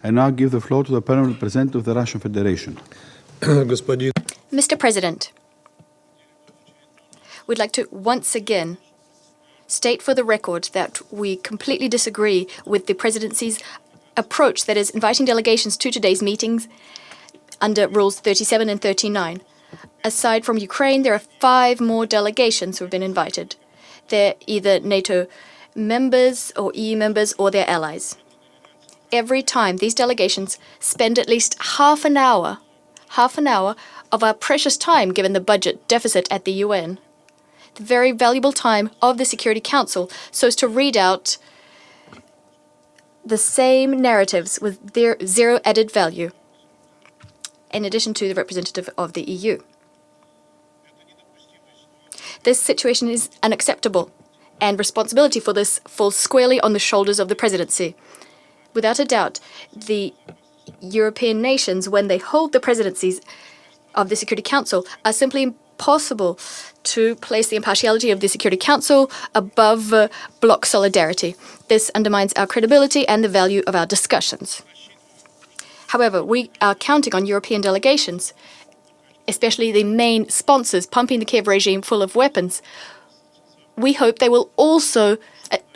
I now give the floor to the permanent representative of the Russian Federation. Mr. President, we'd like to once again state for the record that we completely disagree with the presidency's approach, that is, inviting delegations to today's meetings under Rules 37 and 39. Aside from Ukraine, there are 5 more delegations who have been invited. They're either NATO members or EU members or their allies. Every time these delegations spend at least half an hour of our precious time given the budget deficit at the UN, the very valuable time of the Security Council, so as to read out the same narratives with their zero added value, in addition to the representative of the EU. This situation is unacceptable, and responsibility for this falls squarely on the shoulders of the presidency. Without a doubt, the European nations, when they hold the presidencies of the Security Council, are simply impossible to place the impartiality of the Security Council above bloc solidarity. This undermines our credibility and the value of our discussions. However, we are counting on European delegations, especially the main sponsors pumping the Kiev regime full of weapons. We hope they will also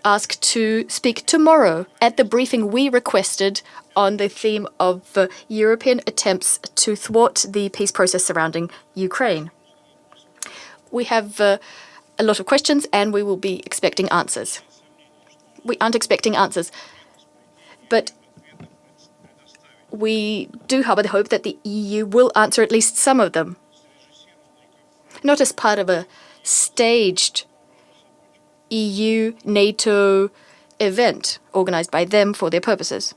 ask to speak tomorrow at the briefing we requested on the theme of European attempts to thwart the peace process surrounding Ukraine. We have a lot of questions and we will be expecting answers. We aren't expecting answers, but we do harbor the hope that the EU will answer at least some of them. Not as part of a staged EU-NATO event organized by them for their purposes,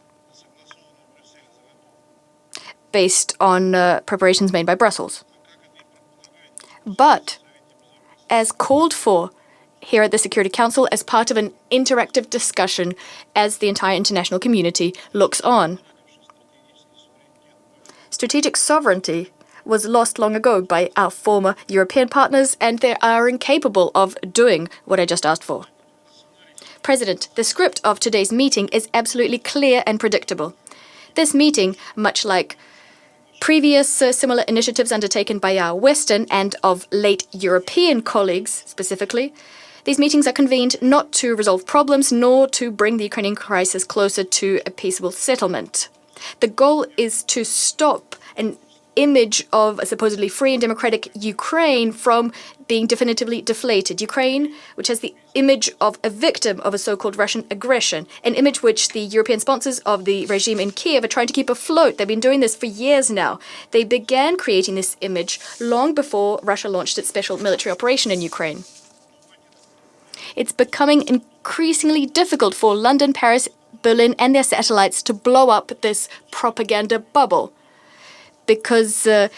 based on preparations made by Brussels, but as called for here at the Security Council as part of an interactive discussion as the entire international community looks on. Strategic sovereignty was lost long ago by our former European partners, and they are incapable of doing what I just asked for. President, the script of today's meeting is absolutely clear and predictable. This meeting, much like previous similar initiatives undertaken by our Western and of late European colleagues specifically, these meetings are convened not to resolve problems nor to bring the Ukrainian crisis closer to a peaceable settlement. The goal is to stop an image of a supposedly free and democratic Ukraine from being definitively deflated. Ukraine, which has the image of a victim of a so-called Russian aggression, an image which the European sponsors of the regime in Kiev are trying to keep afloat. They've been doing this for years now. They began creating this image long before Russia launched its special military operation in Ukraine. It's becoming increasingly difficult for London, Paris, Berlin and their satellites to blow up this propaganda bubble, because the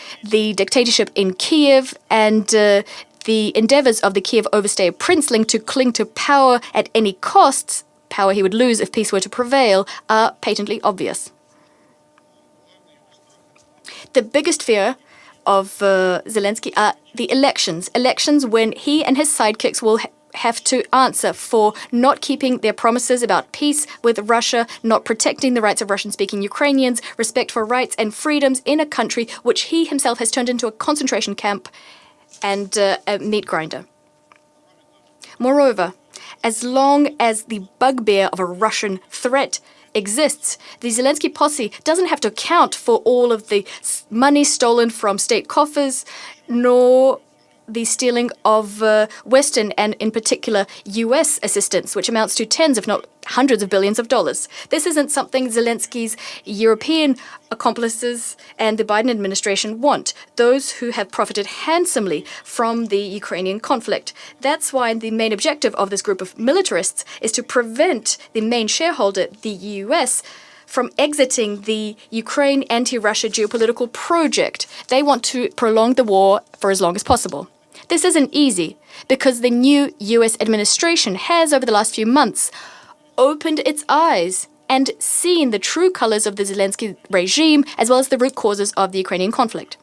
dictatorship in Kiev and the endeavors of the Kiev overstay princeling to cling to power at any costs, power he would lose if peace were to prevail, are patently obvious. The biggest fear of Zelensky are the elections. Elections when he and his sidekicks will have to answer for not keeping their promises about peace with Russia, not protecting the rights of Russian-speaking Ukrainians, respect for rights and freedoms in a country which he himself has turned into a concentration camp and a meat grinder. Moreover, as long as the bugbear of a Russian threat exists, the Zelensky posse doesn't have to account for all of the money stolen from state coffers, nor the stealing of Western and, in particular, US assistance, which amounts to tens, if not hundreds of billions of dollars. This isn't something Zelensky's European accomplices and the Biden administration want, those who have profited handsomely from the Ukrainian conflict. That's why the main objective of this group of militarists is to prevent the main shareholder, the US, from exiting the Ukraine anti-Russia geopolitical project. They want to prolong the war for as long as possible. This isn't easy, because the new US administration has, over the last few months, opened its eyes and seen the true colors of the Zelensky regime, as well as the root causes of the Ukrainian conflict.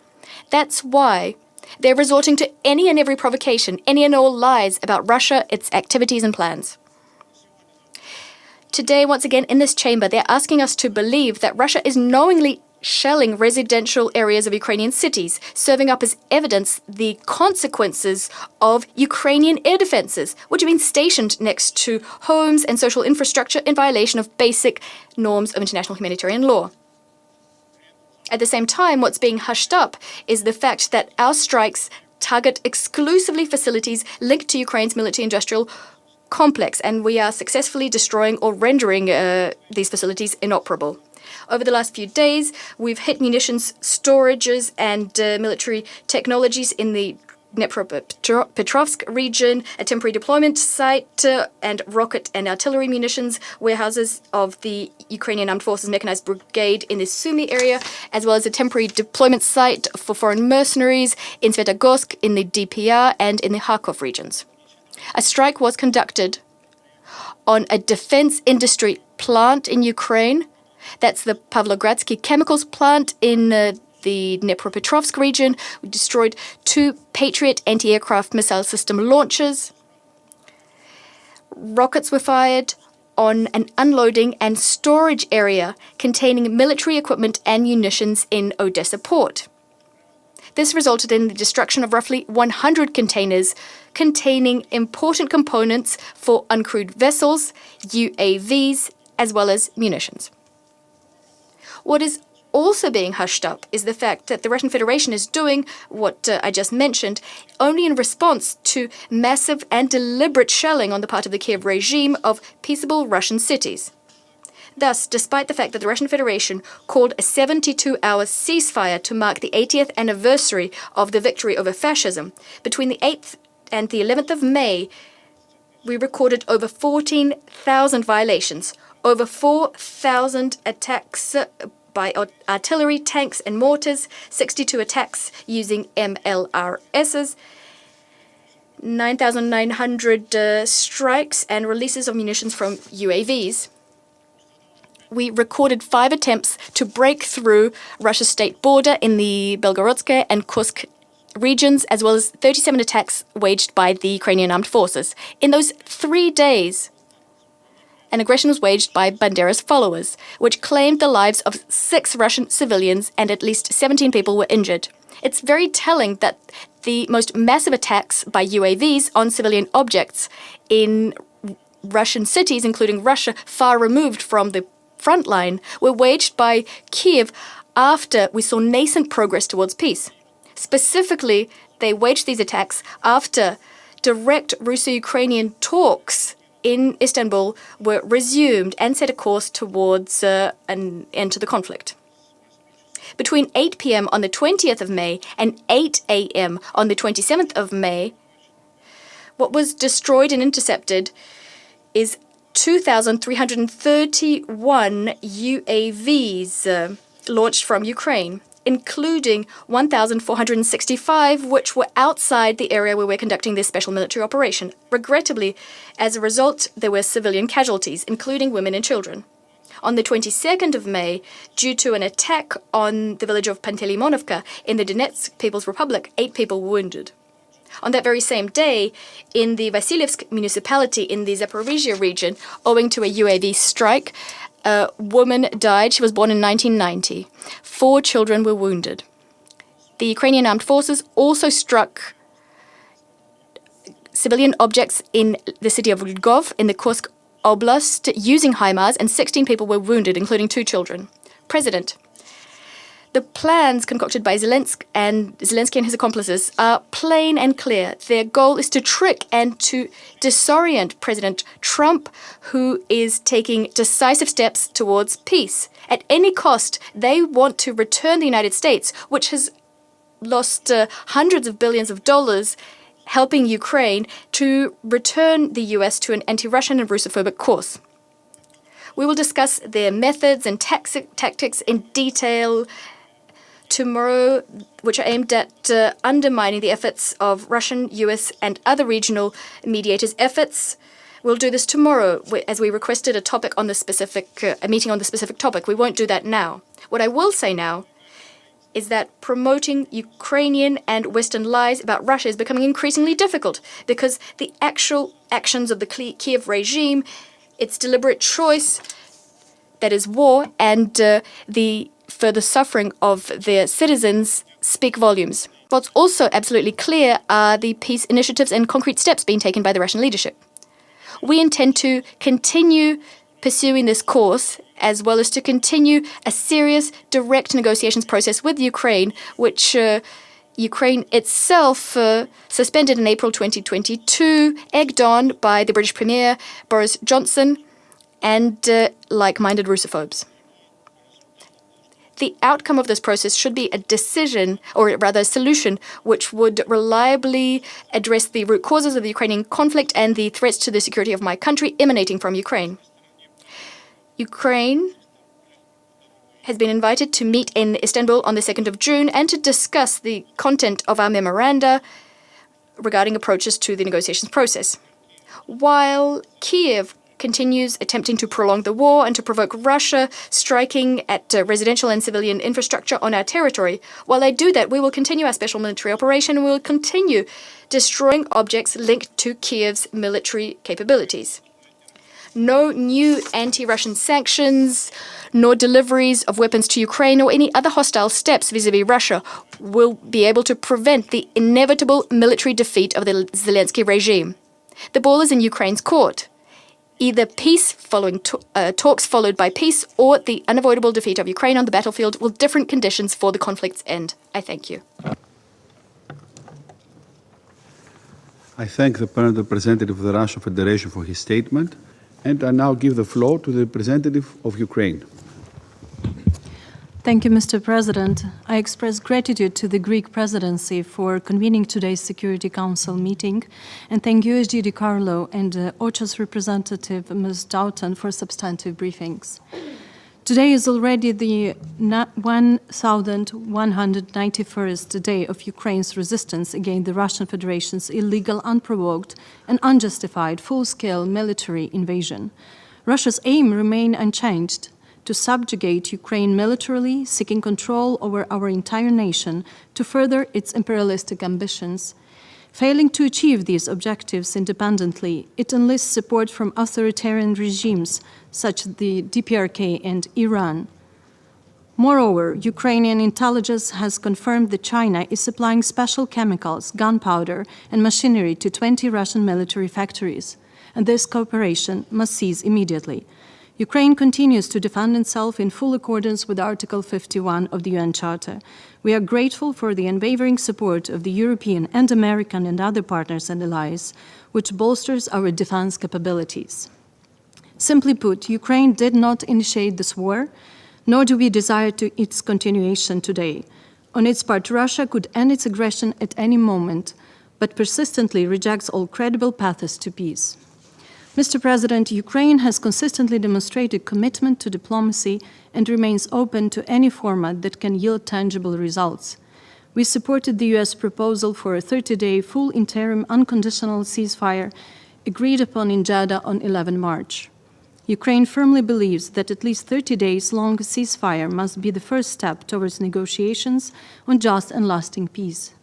That's why they're resorting to any and every provocation, any and all lies about Russia, its activities and plans. Today, once again, in this chamber, they're asking us to believe that Russia is knowingly shelling residential areas of Ukrainian cities, serving up as evidence the consequences of Ukrainian air defenses, which have been stationed next to homes and social infrastructure in violation of basic norms of international humanitarian law. At the same time, what's being hushed up is the fact that our strikes target exclusively facilities linked to Ukraine's military-industrial complex, and we are successfully destroying or rendering these facilities inoperable. Over the last few days, we've hit munitions storages and military technologies in the Dnipropetrovsk region, a temporary deployment site, and rocket and artillery munitions warehouses of the Ukrainian Armed Forces Mechanized Brigade in the Sumy area, as well as a temporary deployment site for foreign mercenaries in Svetogorsk, in the DPR, and in the Kharkov regions. A strike was conducted on a defense industry plant in Ukraine. That's the Pavlogradsky chemicals plant in the Dnipropetrovsk region. We destroyed 2 Patriot anti-aircraft missile system launchers. Rockets were fired on an unloading and storage area containing military equipment and munitions in Odessa port. This resulted in the destruction of roughly 100 containers containing important components for uncrewed vessels, UAVs, as well as munitions. What is also being hushed up is the fact that the Russian Federation is doing what I just mentioned only in response to massive and deliberate shelling on the part of the Kiev regime of peaceable Russian cities. Thus, despite the fact that the Russian Federation called a 72-hour ceasefire to mark the 80th anniversary of the victory over fascism, between the 8th and the 11th of May, we recorded over 14,000 violations, over 4,000 attacks by artillery, tanks and mortars, 62 attacks using MLRSs, 9,900 strikes and releases of munitions from UAVs. We recorded 5 attempts to break through Russia's state border in the Belgorodskaya and Kursk regions, as well as 37 attacks waged by the Ukrainian armed forces. In those 3 days, an aggression was waged by Bandera's followers, which claimed the lives of 6 Russian civilians and at least 17 people were injured. It's very telling that the most massive attacks by UAVs on civilian objects in Russian cities, including Russia far removed from the front line, were waged by Kiev after we saw nascent progress towards peace. Specifically, they waged these attacks after direct Russo-Ukrainian talks in Istanbul were resumed and set a course towards an end to the conflict. Between 8 p.m. on the 20th of May and 8 a.m. on the 27th of May, what was destroyed and intercepted is 2,331 UAVs launched from Ukraine, including 1,465 which were outside the area where we're conducting this special military operation. Regrettably, as a result, there were civilian casualties, including women and children. On the 22nd of May, due to an attack on the village of Pantelimonovka in the Donetsk People's Republic, 8 people were wounded. On that very same day, in the Vasilyevsk municipality in the Zaporizhia region, owing to a UAV strike, a woman died. She was born in 1990. 4 children were wounded. The Ukrainian armed forces also struck civilian objects in the city of Lvov in the Kursk Oblast using HIMARS, and 16 people were wounded, including 2 children. President, the plans concocted by Zelensky and his accomplices are plain and clear. Their goal is to trick and to disorient President Trump, who is taking decisive steps towards peace. At any cost, they want to return the United States, which has lost hundreds of billions of dollars helping Ukraine, to return the US to an anti-Russian and Russophobic course. We will discuss their methods and tactics in detail tomorrow, which are aimed at undermining the efforts of Russian, US, and other regional mediators' efforts. We'll do this tomorrow, as we requested a meeting on the specific topic. We won't do that now. What I will say now is that promoting Ukrainian and Western lies about Russia is becoming increasingly difficult because the actual actions of the Kiev regime its deliberate choice, that is war, and the further suffering of their citizens speak volumes. What's also absolutely clear are the peace initiatives and concrete steps being taken by the Russian leadership. We intend to continue pursuing this course, as well as to continue a serious, direct negotiations process with Ukraine, which Ukraine itself suspended in April 2022, egged on by the British Premier Boris Johnson and like-minded Russophobes. The outcome of this process should be a decision, or rather a solution, which would reliably address the root causes of the Ukrainian conflict and the threats to the security of my country emanating from Ukraine. Ukraine has been invited to meet in Istanbul on the 2nd of June and to discuss the content of our memoranda regarding approaches to the negotiations process. While Kiev continues attempting to prolong the war and to provoke Russia striking at residential and civilian infrastructure on our territory, while they do that, we will continue our special military operation and we will continue destroying objects linked to Kiev's military capabilities. No new anti-Russian sanctions, nor deliveries of weapons to Ukraine or any other hostile steps vis-à-vis Russia will be able to prevent the inevitable military defeat of the Zelensky regime. The ball is in Ukraine's court. Either peace following talks followed by peace, or the unavoidable defeat of Ukraine on the battlefield with different conditions for the conflict's end. I thank you. I thank the permanent representative of the Russian Federation for his statement, and I now give the floor to the representative of Ukraine. Thank you, Mr. President. I express gratitude to the Greek presidency for convening today's Security Council meeting, and thank USG Di Carlo and OCHA's representative, Ms. Doughton, for substantive briefings. Today is already the 1,191st day of Ukraine's resistance against the Russian Federation's illegal, unprovoked, and unjustified full-scale military invasion. Russia's aim remains unchanged: to subjugate Ukraine militarily, seeking control over our entire nation to further its imperialistic ambitions. Failing to achieve these objectives independently, it enlists support from authoritarian regimes such as the DPRK and Iran. Moreover, Ukrainian intelligence has confirmed that China is supplying special chemicals, gunpowder, and machinery to 20 Russian military factories, and this cooperation must cease immediately. Ukraine continues to defend itself in full accordance with Article 51 of the UN Charter. We are grateful for the unwavering support of the European and American and other partners and allies, which bolsters our defense capabilities. Simply put, Ukraine did not initiate this war, nor do we desire its continuation today. On its part, Russia could end its aggression at any moment, but persistently rejects all credible paths to peace. Mr. President, Ukraine has consistently demonstrated commitment to diplomacy and remains open to any format that can yield tangible results. We supported the U.S. proposal for a 30-day full interim unconditional ceasefire agreed upon in Jeddah on 11 March. Ukraine firmly believes that at least 30 days long ceasefire must be the first step towards negotiations on just and lasting peace.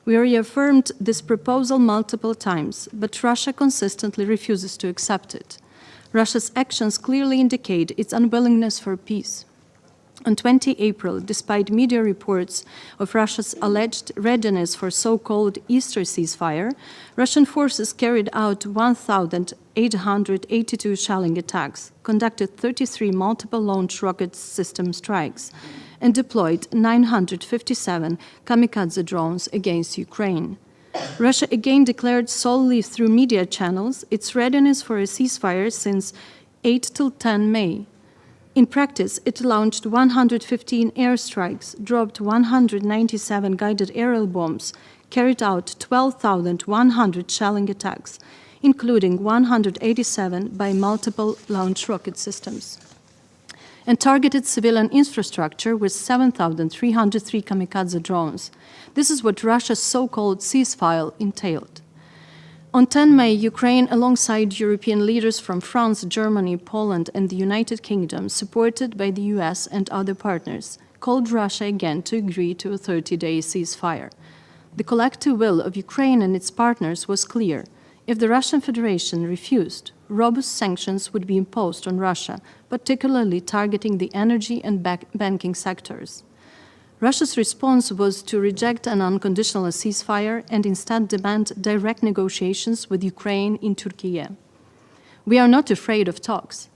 We reaffirmed this proposal multiple times, but Russia consistently refuses to accept it. Russia's actions clearly indicate its unwillingness for peace. On 20 April, despite media reports of Russia's alleged readiness for so-called Easter ceasefire, Russian forces carried out 1,882 shelling attacks, conducted 33 multiple-launch rocket system strikes, and deployed 957 kamikaze drones against Ukraine. Russia again declared solely through media channels its readiness for a ceasefire since 8 till 10 May. In practice, it launched 115 airstrikes, dropped 197 guided aerial bombs, carried out 12,100 shelling attacks, including 187 by multiple launch rocket systems, and targeted civilian infrastructure with 7,303 kamikaze drones. This is what Russia's so-called ceasefire entailed. On 10 May, Ukraine, alongside European leaders from France, Germany, Poland, and the United Kingdom, supported by the US and other partners, called Russia again to agree to a 30-day ceasefire. The collective will of Ukraine and its partners was clear. If the Russian Federation refused, robust sanctions would be imposed on Russia, particularly targeting the energy and banking sectors. Russia's response was to reject an unconditional ceasefire and instead demand direct negotiations with Ukraine in Turkey. We are not afraid of talks.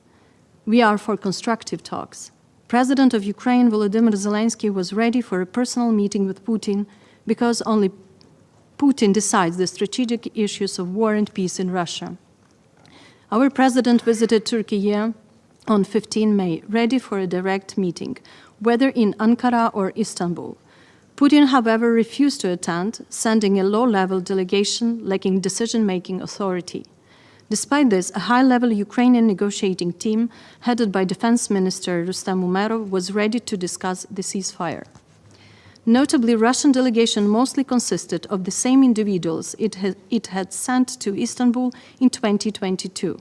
We are for constructive talks. President of Ukraine Volodymyr Zelensky was ready for a personal meeting with Putin because only Putin decides the strategic issues of war and peace in Russia. Our president visited Turkey on 15 May, ready for a direct meeting, whether in Ankara or Istanbul. Putin, however, refused to attend, sending a low-level delegation lacking decision-making authority. Despite this, a high-level Ukrainian negotiating team, headed by Defense Minister Rustem Umerov, was ready to discuss the ceasefire. Notably, Russian delegation mostly consisted of the same individuals it had sent to Istanbul in 2022.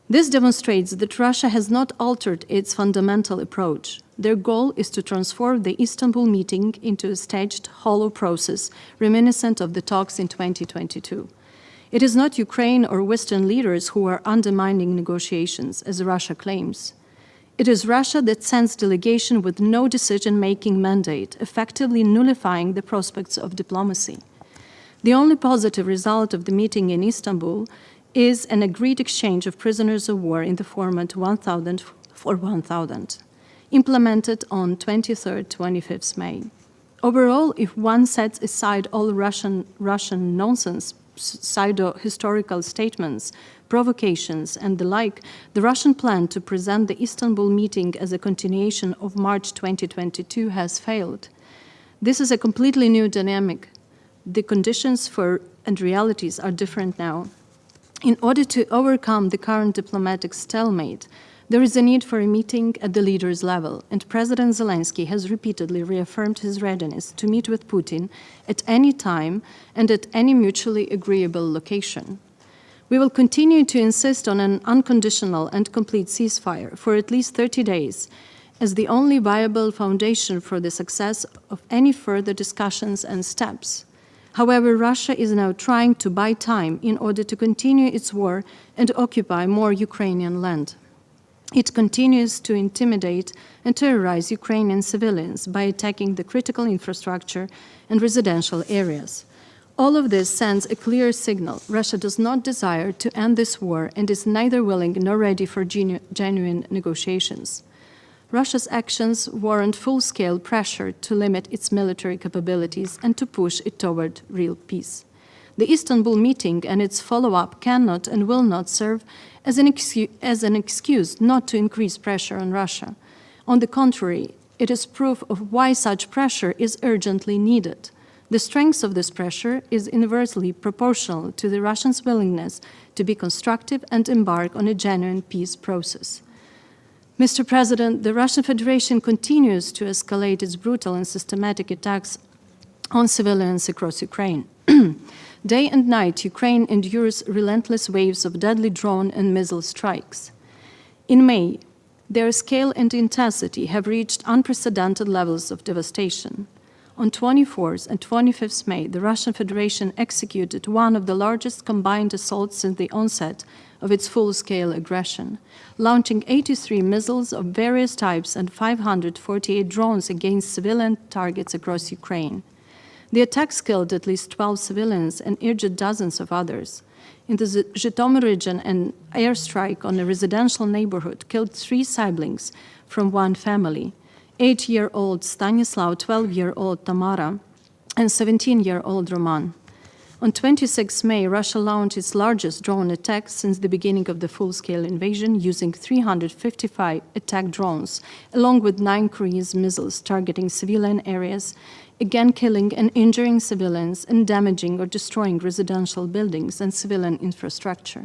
This demonstrates that Russia has not altered its fundamental approach. Their goal is to transform the Istanbul meeting into a staged, hollow process reminiscent of the talks in 2022. It is not Ukraine or Western leaders who are undermining negotiations, as Russia claims. It is Russia that sends delegation with no decision-making mandate, effectively nullifying the prospects of diplomacy. The only positive result of the meeting in Istanbul is an agreed exchange of prisoners of war in the format 1,000 for 1,000, implemented on 23rd, 25th May. Overall, if one sets aside all Russian nonsense, pseudo-historical statements, provocations, and the like, the Russian plan to present the Istanbul meeting as a continuation of March 2022 has failed. This is a completely new dynamic. The conditions for and realities are different now. In order to overcome the current diplomatic stalemate, there is a need for a meeting at the leaders' level, and President Zelensky has repeatedly reaffirmed his readiness to meet with Putin at any time and at any mutually agreeable location. We will continue to insist on an unconditional and complete ceasefire for at least 30 days as the only viable foundation for the success of any further discussions and steps. However, Russia is now trying to buy time in order to continue its war and occupy more Ukrainian land. It continues to intimidate and terrorize Ukrainian civilians by attacking the critical infrastructure and residential areas. All of this sends a clear signal. Russia does not desire to end this war and is neither willing nor ready for genuine negotiations. Russia's actions warrant full-scale pressure to limit its military capabilities and to push it toward real peace. The Istanbul meeting and its follow-up cannot and will not serve as an excuse not to increase pressure on Russia. On the contrary, it is proof of why such pressure is urgently needed. The strength of this pressure is inversely proportional to the Russians' willingness to be constructive and embark on a genuine peace process. Mr. President, the Russian Federation continues to escalate its brutal and systematic attacks on civilians across Ukraine. Day and night, Ukraine endures relentless waves of deadly drone and missile strikes. In May, their scale and intensity have reached unprecedented levels of devastation. On 24th and 25th May, the Russian Federation executed one of the largest combined assaults since the onset of its full-scale aggression, launching 83 missiles of various types and 548 drones against civilian targets across Ukraine. The attacks killed at least 12 civilians and injured dozens of others. In the Zhytomyr region, an airstrike on a residential neighborhood killed 3 siblings from one family: 8-year-old Stanislav, 12-year-old Tamara, and 17-year-old Roman. On 26 May, Russia launched its largest drone attack since the beginning of the full-scale invasion, using 355 attack drones, along with 9 cruise missiles targeting civilian areas, again killing and injuring civilians and damaging or destroying residential buildings and civilian infrastructure.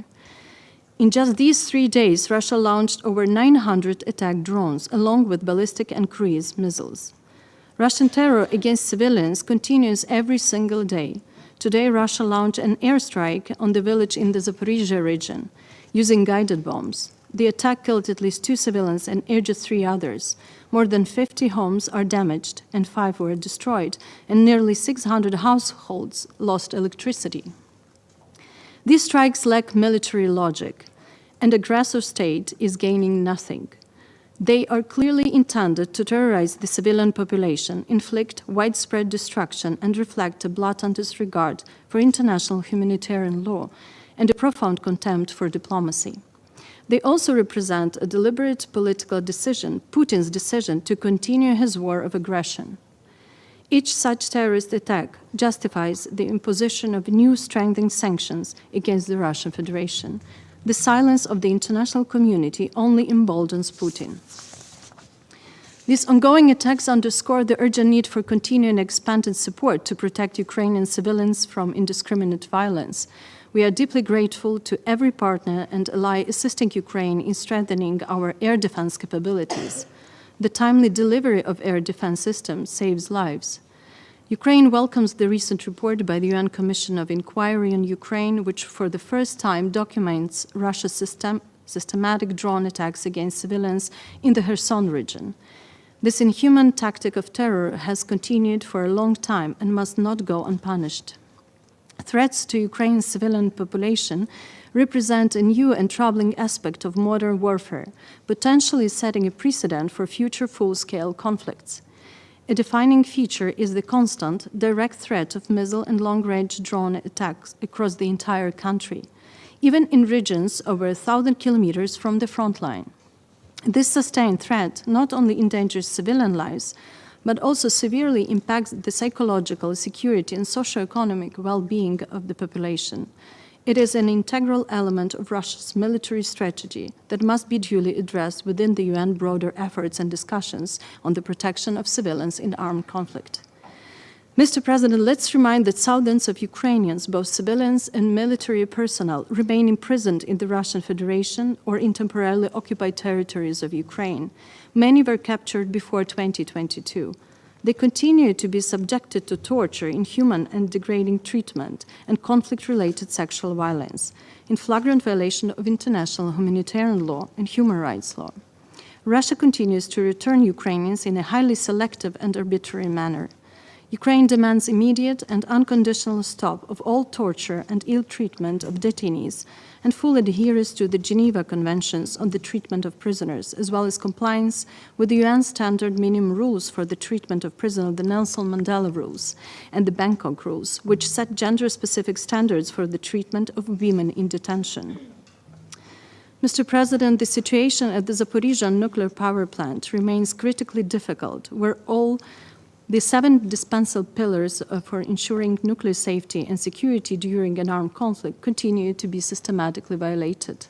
In just these 3 days, Russia launched over 900 attack drones, along with ballistic and cruise missiles. Russian terror against civilians continues every single day. Today, Russia launched an airstrike on the village in the Zaporizhzhia region, using guided bombs. The attack killed at least 2 civilians and injured 3 others. More than 50 homes are damaged, and 5 were destroyed, and nearly 600 households lost electricity. These strikes lack military logic, and aggressor state is gaining nothing. They are clearly intended to terrorize the civilian population, inflict widespread destruction, and reflect a blatant disregard for international humanitarian law and a profound contempt for diplomacy. They also represent a deliberate political decision, Putin's decision to continue his war of aggression. Each such terrorist attack justifies the imposition of new strengthening sanctions against the Russian Federation. The silence of the international community only emboldens Putin. These ongoing attacks underscore the urgent need for continuing expanded support to protect Ukrainian civilians from indiscriminate violence. We are deeply grateful to every partner and ally assisting Ukraine in strengthening our air defense capabilities. The timely delivery of air defense systems saves lives. Ukraine welcomes the recent report by the UN Commission of Inquiry on Ukraine, which for the first time documents Russia's systematic drone attacks against civilians in the Kherson region. This inhuman tactic of terror has continued for a long time and must not go unpunished. Threats to Ukraine's civilian population represent a new and troubling aspect of modern warfare, potentially setting a precedent for future full-scale conflicts. A defining feature is the constant, direct threat of missile and long-range drone attacks across the entire country, even in regions over 1,000 kilometers from the front line. This sustained threat not only endangers civilian lives, but also severely impacts the psychological, security, and socio-economic well-being of the population. It is an integral element of Russia's military strategy that must be duly addressed within the UN broader efforts and discussions on the protection of civilians in armed conflict. Mr. President, let's remind that thousands of Ukrainians, both civilians and military personnel, remain imprisoned in the Russian Federation or in temporarily occupied territories of Ukraine. Many were captured before 2022. They continue to be subjected to torture, inhuman and degrading treatment, and conflict-related sexual violence, in flagrant violation of international humanitarian law and human rights law. Russia continues to return Ukrainians in a highly selective and arbitrary manner. Ukraine demands immediate and unconditional stop of all torture and ill treatment of detainees and full adherence to the Geneva Conventions on the treatment of prisoners, as well as compliance with the UN standard minimum rules for the treatment of prisoners, the Nelson Mandela Rules and the Bangkok Rules, which set gender-specific standards for the treatment of women in detention. Mr. President, the situation at the Zaporizhzhia nuclear power plant remains critically difficult, where all the 7 indispensable pillars for ensuring nuclear safety and security during an armed conflict continue to be systematically violated.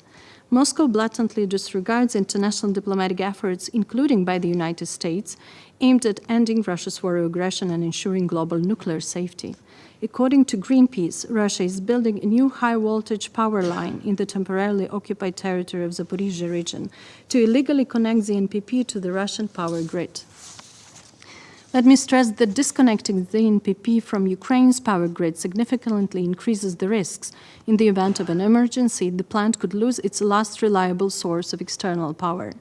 Moscow blatantly disregards international diplomatic efforts, including by the United States, aimed at ending Russia's war of aggression and ensuring global nuclear safety. According to Greenpeace, Russia is building a new high-voltage power line in the temporarily occupied territory of Zaporizhzhia region to illegally connect the NPP to the Russian power grid. Let me stress that disconnecting the NPP from Ukraine's power grid significantly increases the risks. In the event of an emergency, the plant could lose its last reliable source of external power.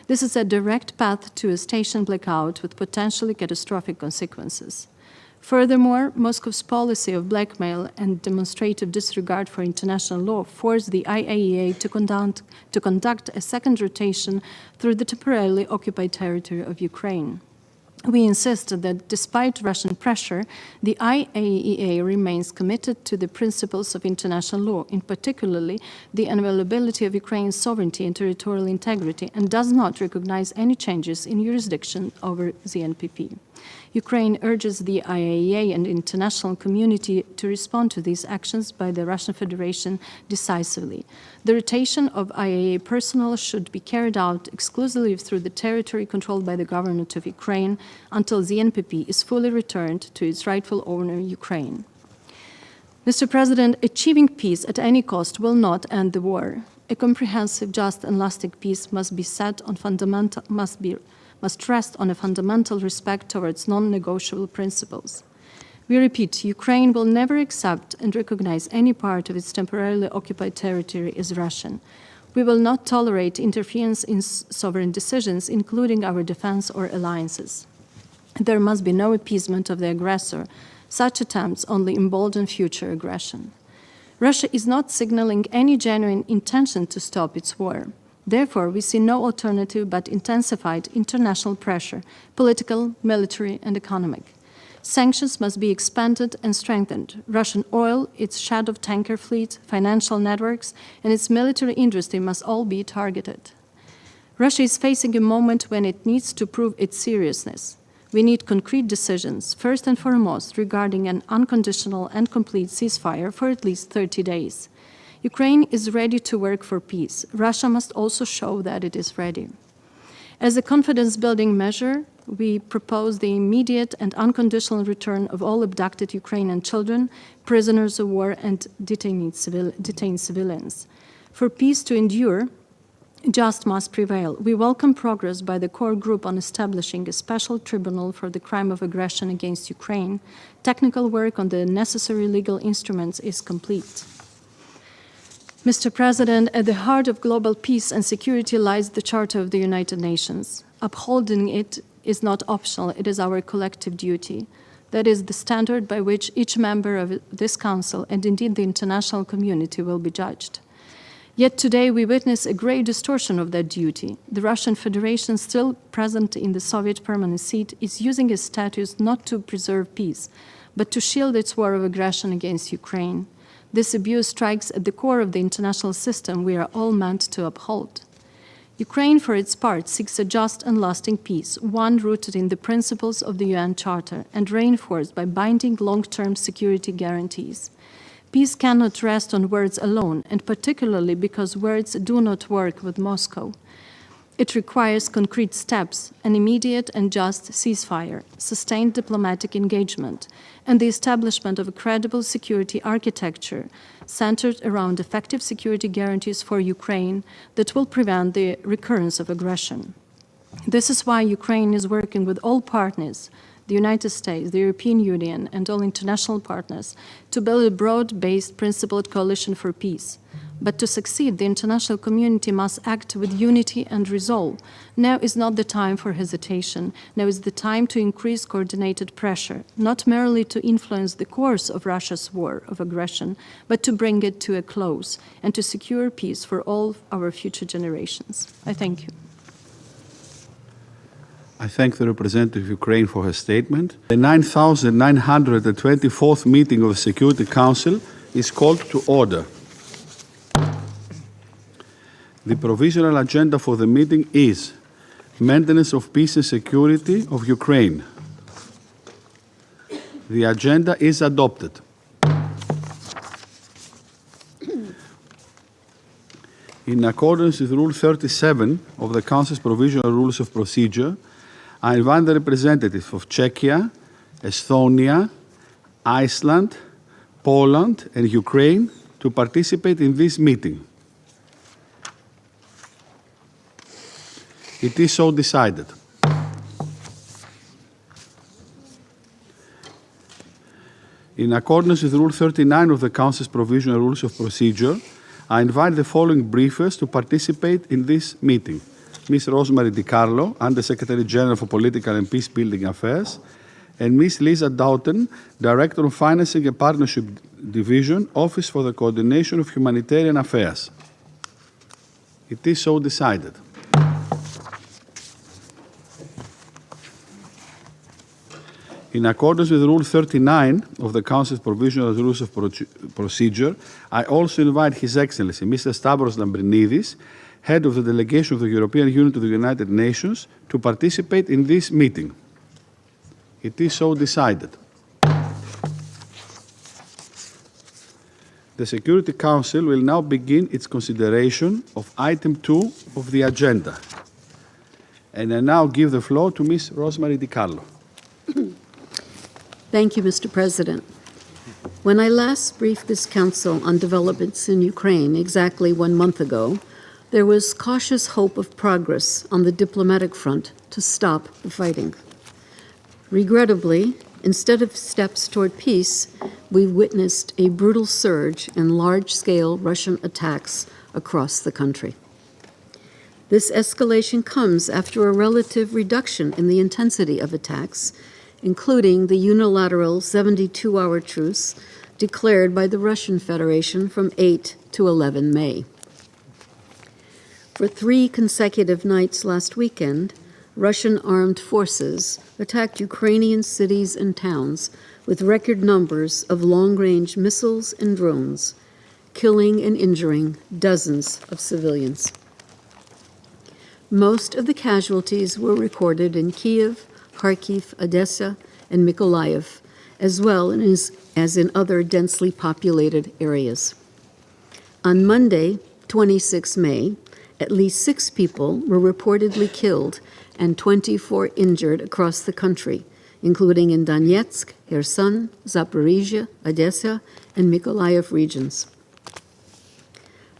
This is a direct path to a station blackout with potentially catastrophic consequences. Furthermore, Moscow's policy of blackmail and demonstrative disregard for international law forced the IAEA to conduct a second rotation through the temporarily occupied territory of Ukraine. We insist that despite Russian pressure, the IAEA remains committed to the principles of international law, in particularly the inviolability of Ukraine's sovereignty and territorial integrity, and does not recognize any changes in jurisdiction over the NPP. Ukraine urges the IAEA and international community to respond to these actions by the Russian Federation decisively. The rotation of IAEA personnel should be carried out exclusively through the territory controlled by the government of Ukraine until the NPP is fully returned to its rightful owner, Ukraine. Mr. President, achieving peace at any cost will not end the war. A comprehensive, just, and lasting peace must rest on a fundamental respect towards non-negotiable principles. We repeat, Ukraine will never accept and recognize any part of its temporarily occupied territory as Russian. We will not tolerate interference in sovereign decisions, including our defense or alliances. There must be no appeasement of the aggressor. Such attempts only embolden future aggression. Russia is not signaling any genuine intention to stop its war. Therefore, we see no alternative but intensified international pressure, political, military, and economic. Sanctions must be expanded and strengthened. Russian oil, its shadow tanker fleet, financial networks, and its military industry must all be targeted. Russia is facing a moment when it needs to prove its seriousness. We need concrete decisions, first and foremost, regarding an unconditional and complete ceasefire for at least 30 days. Ukraine is ready to work for peace. Russia must also show that it is ready. As a confidence-building measure, we propose the immediate and unconditional return of all abducted Ukrainian children, prisoners of war, and detained civilians. For peace to endure, just must prevail. We welcome progress by the core group on establishing a special tribunal for the crime of aggression against Ukraine. Technical work on the necessary legal instruments is complete. Mr. President, at the heart of global peace and security lies the Charter of the United Nations. Upholding it is not optional, it is our collective duty. That is the standard by which each member of this Council, and indeed the international community, will be judged. Yet today we witness a grave distortion of that duty. The Russian Federation, still present in the Soviet permanent seat, is using its status not to preserve peace, but to shield its war of aggression against Ukraine. This abuse strikes at the core of the international system we are all meant to uphold. Ukraine, for its part, seeks a just and lasting peace, one rooted in the principles of the UN Charter and reinforced by binding long-term security guarantees. Peace cannot rest on words alone, and particularly because words do not work with Moscow. It requires concrete steps, an immediate and just ceasefire, sustained diplomatic engagement, and the establishment of a credible security architecture centered around effective security guarantees for Ukraine that will prevent the recurrence of aggression. This is why Ukraine is working with all partners, the United States, the European Union, and all international partners, to build a broad-based, principled coalition for peace. But to succeed, the international community must act with unity and resolve. Now is not the time for hesitation. Now is the time to increase coordinated pressure, not merely to influence the course of Russia's war of aggression, but to bring it to a close and to secure peace for all our future generations. I thank you. I thank the representative of Ukraine for her statement. The 9,924th meeting of the Security Council is called to order. The provisional agenda for the meeting is maintenance of peace and security of Ukraine. The agenda is adopted. In accordance with Rule 37 of the Council's Provisional Rules of Procedure, I invite the representatives of Czechia, Estonia, Iceland, Poland, and Ukraine to participate in this meeting. It is so decided. In accordance with Rule 39 of the Council's Provisional Rules of Procedure, I invite the following briefers to participate in this meeting. Ms. Rosemary DiCarlo, Under-Secretary General for Political and Peace-Building Affairs, and Ms. Lisa Doughton, Director of Financing and Partnership Division, Office for the Coordination of Humanitarian Affairs. It is so decided. In accordance with Rule 39 of the Council's Provisional Rules of Procedure, I also invite His Excellency, Mr. Stavros Lambrinidis, Head of the Delegation of the European Union to the United Nations, to participate in this meeting. It is so decided. The Security Council will now begin its consideration of Item 2 of the agenda. And I now give the floor to Ms. Rosemary DiCarlo. Thank you, Mr. President. When I last briefed this Council on developments in Ukraine exactly 1 month ago, there was cautious hope of progress on the diplomatic front to stop the fighting. Regrettably, instead of steps toward peace, we witnessed a brutal surge in large-scale Russian attacks across the country. This escalation comes after a relative reduction in the intensity of attacks, including the unilateral 72-hour truce declared by the Russian Federation from 8 to 11 May. For 3 consecutive nights last weekend, Russian armed forces attacked Ukrainian cities and towns with record numbers of long-range missiles and drones, killing and injuring dozens of civilians. Most of the casualties were recorded in Kiev, Kharkiv, Odessa, and Mykolaiv, as well as in other densely populated areas. On Monday, 26 May, at least 6 people were reportedly killed and 24 injured across the country, including in Donetsk, Kherson, Zaporizhia, Odessa, and Mykolaiv regions.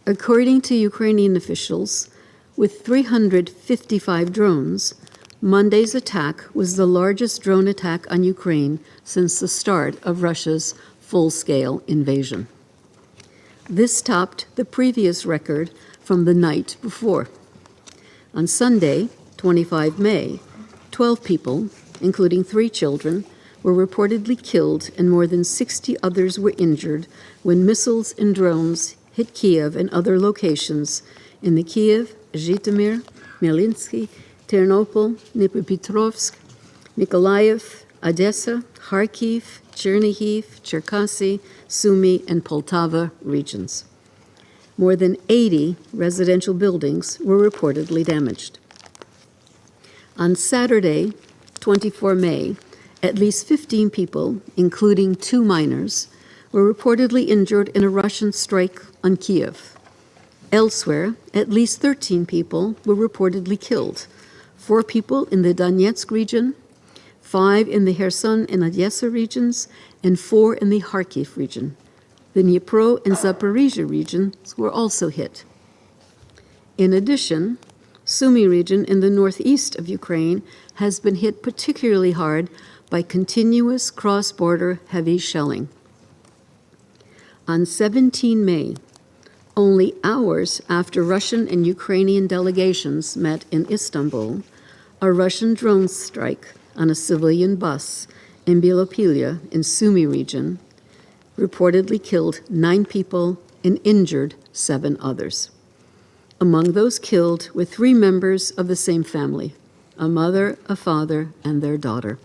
According to Ukrainian officials, with 355 drones, Monday's attack was the largest drone attack on Ukraine since the start of Russia's full-scale invasion. This topped the previous record from the night before. On Sunday, 25 May, 12 people, including 3 children, were reportedly killed and more than 60 others were injured when missiles and drones hit Kiev and other locations in the Kiev, Zhytomyr, Khmelnytskyi, Ternopil, Dnipropetrovsk, Mykolaiv, Odessa, Kharkiv, Chernihiv, Cherkasy, Sumy, and Poltava regions. More than 80 residential buildings were reportedly damaged. On Saturday, 24 May, at least 15 people, including 2 minors, were reportedly injured in a Russian strike on Kiev. Elsewhere, at least 13 people were reportedly killed, 4 people in the Donetsk region, 5 in the Kherson and Odessa regions, and 4 in the Kharkiv region. The Dnipro and Zaporizhia regions were also hit. In addition, Sumy region in the northeast of Ukraine has been hit particularly hard by continuous cross-border heavy shelling. On 17 May, only hours after Russian and Ukrainian delegations met in Istanbul, a Russian drone strike on a civilian bus in Bielopolya in Sumy region reportedly killed 9 people and injured 7 others. Among those killed were 3 members of the same family, a mother, a father, and their daughter.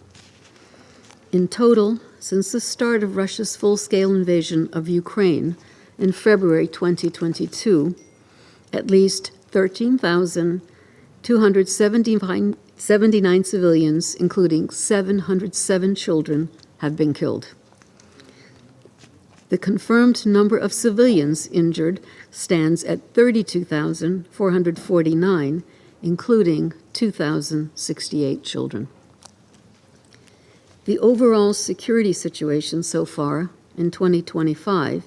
In total, since the start of Russia's full-scale invasion of Ukraine in February 2022, at least 13,279 civilians, including 707 children, have been killed. The confirmed number of civilians injured stands at 32,449, including 2,068 children. The overall security situation so far in 2025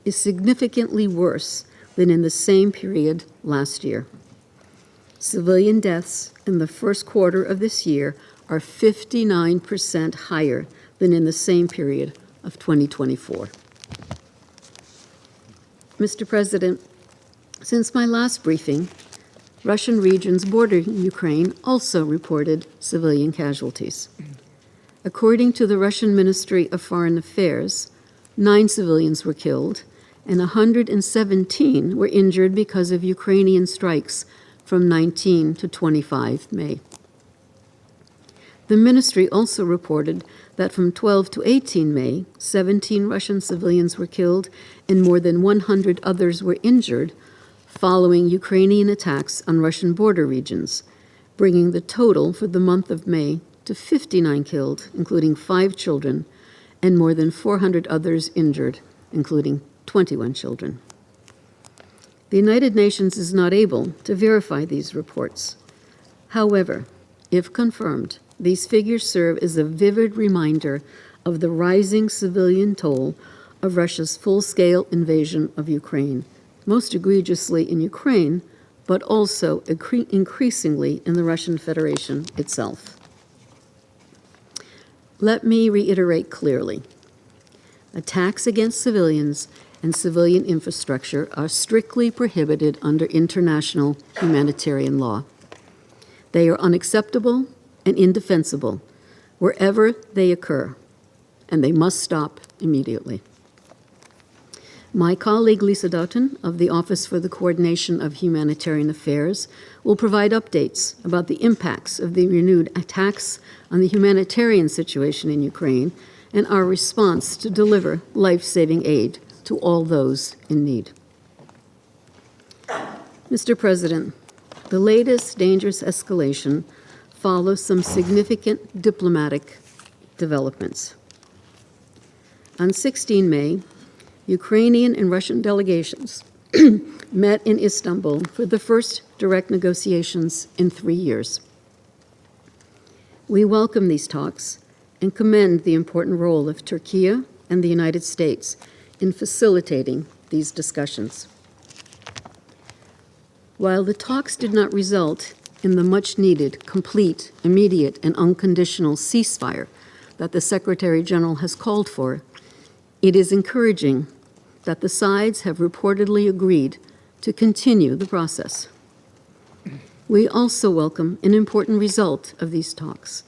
is significantly worse than in the same period last year. Civilian deaths in the first quarter of this year are 59% higher than in the same period of 2024. Mr. President, since my last briefing, Russian regions bordering Ukraine also reported civilian casualties. According to the Russian Ministry of Foreign Affairs, 9 civilians were killed and 117 were injured because of Ukrainian strikes from 19 to 25 May. The ministry also reported that from 12 to 18 May, 17 Russian civilians were killed and more than 100 others were injured following Ukrainian attacks on Russian border regions, bringing the total for the month of May to 59 killed, including 5 children, and more than 400 others injured, including 21 children. The United Nations is not able to verify these reports. However, if confirmed, these figures serve as a vivid reminder of the rising civilian toll of Russia's full-scale invasion of Ukraine, most egregiously in Ukraine, but also increasingly in the Russian Federation itself. Let me reiterate clearly. Attacks against civilians and civilian infrastructure are strictly prohibited under international humanitarian law. They are unacceptable and indefensible wherever they occur, and they must stop immediately. My colleague Lisa Doughton of the Office for the Coordination of Humanitarian Affairs will provide updates about the impacts of the renewed attacks on the humanitarian situation in Ukraine and our response to deliver life-saving aid to all those in need. Mr. President, the latest dangerous escalation follows some significant diplomatic developments. On 16 May, Ukrainian and Russian delegations met in Istanbul for the first direct negotiations in 3 years. We welcome these talks and commend the important role of Turkey and the United States in facilitating these discussions. While the talks did not result in the much-needed, complete, immediate, and unconditional ceasefire that the Secretary General has called for, it is encouraging that the sides have reportedly agreed to continue the process. We also welcome an important result of these talks,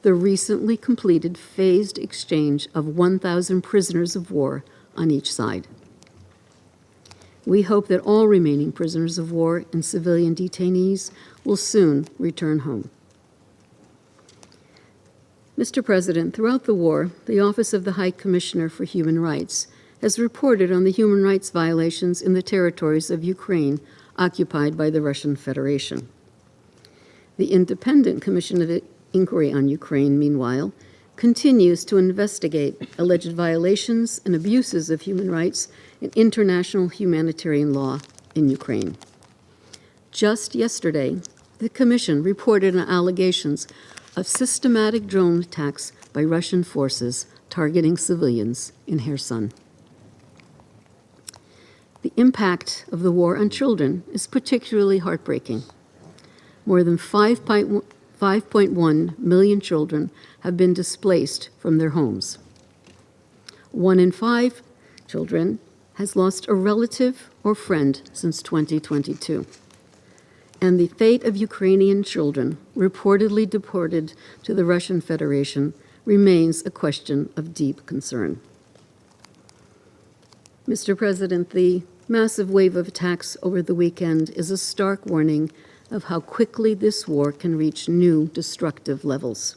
the recently completed phased exchange of 1,000 prisoners of war on each side. We hope that all remaining prisoners of war and civilian detainees will soon return home. Mr. President, throughout the war, the Office of the High Commissioner for Human Rights has reported on the human rights violations in the territories of Ukraine occupied by the Russian Federation. The Independent Commission of Inquiry on Ukraine, meanwhile, continues to investigate alleged violations and abuses of human rights and international humanitarian law in Ukraine. Just yesterday, the Commission reported on allegations of systematic drone attacks by Russian forces targeting civilians in Kherson. The impact of the war on children is particularly heartbreaking. More than 5.1 million children have been displaced from their homes. 1 in 5 children has lost a relative or friend since 2022. And the fate of Ukrainian children reportedly deported to the Russian Federation remains a question of deep concern. Mr. President, the massive wave of attacks over the weekend is a stark warning of how quickly this war can reach new destructive levels.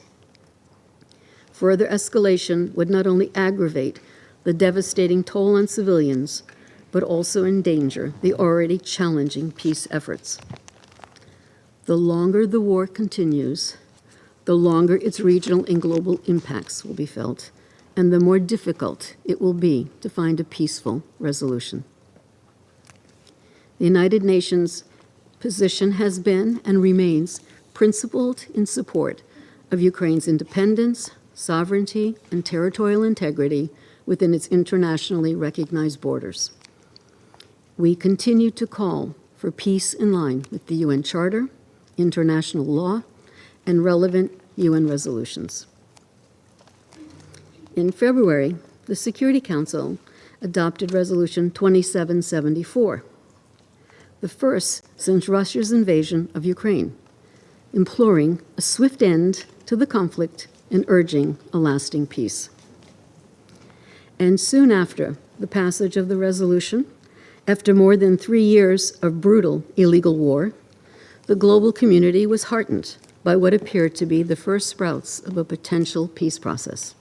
Further escalation would not only aggravate the devastating toll on civilians, but also endanger the already challenging peace efforts. The longer the war continues, the longer its regional and global impacts will be felt, and the more difficult it will be to find a peaceful resolution. The United Nations position has been and remains principled in support of Ukraine's independence, sovereignty, and territorial integrity within its internationally recognized borders. We continue to call for peace in line with the UN Charter, international law, and relevant UN resolutions. In February, the Security Council adopted Resolution 2774, the first since Russia's invasion of Ukraine, imploring a swift end to the conflict and urging a lasting peace. And soon after the passage of the resolution, after more than 3 years of brutal illegal war, the global community was heartened by what appeared to be the first sprouts of a potential peace process.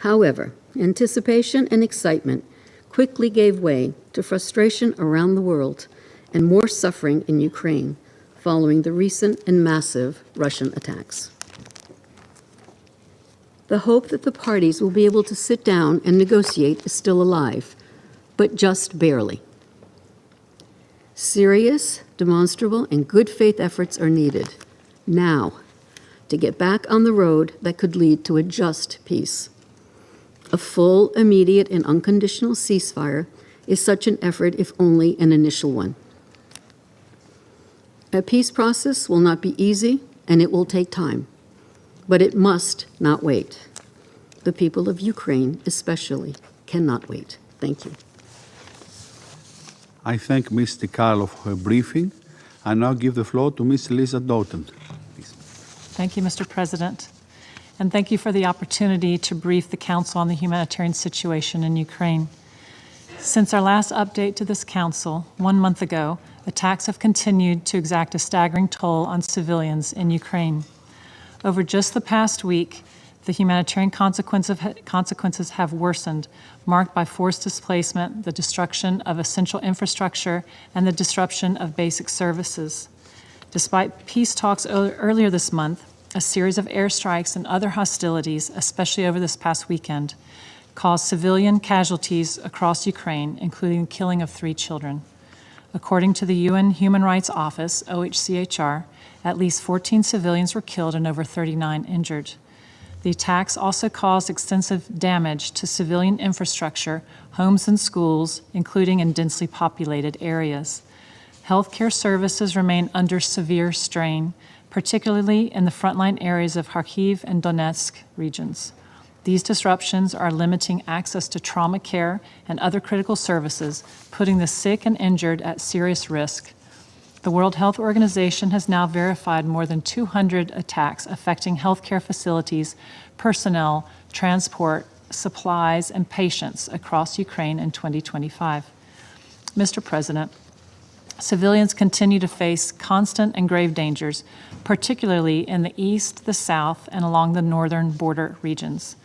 However, anticipation and excitement quickly gave way to frustration around the world and more suffering in Ukraine following the recent and massive Russian attacks. The hope that the parties will be able to sit down and negotiate is still alive, but just barely. Serious, demonstrable, and good faith efforts are needed now to get back on the road that could lead to a just peace. A full, immediate, and unconditional ceasefire is such an effort, if only an initial one. A peace process will not be easy, and it will take time, but it must not wait. The people of Ukraine, especially, cannot wait. Thank you. I thank Ms. DiCarlo for her briefing. I now give the floor to Ms. Lisa Doughton. Please. Thank you, Mr. President. And thank you for the opportunity to brief the Council on the humanitarian situation in Ukraine. Since our last update to this council 1 month ago, attacks have continued to exact a staggering toll on civilians in Ukraine. Over just the past week, the humanitarian consequences have worsened, marked by forced displacement, the destruction of essential infrastructure, and the disruption of basic services. Despite peace talks earlier this month, a series of airstrikes and other hostilities, especially over this past weekend, caused civilian casualties across Ukraine, including the killing of 3 children. According to the UN Human Rights Office, OHCHR, at least 14 civilians were killed and over 39 injured. The attacks also caused extensive damage to civilian infrastructure, homes and schools, including in densely populated areas. Healthcare services remain under severe strain, particularly in the frontline areas of Kharkiv and Donetsk regions. These disruptions are limiting access to trauma care and other critical services, putting the sick and injured at serious risk. The World Health Organization has now verified more than 200 attacks affecting healthcare facilities, personnel, transport, supplies, and patients across Ukraine in 2025. Mr. President, civilians continue to face constant and grave dangers, particularly in the east, the south, and along the northern border regions.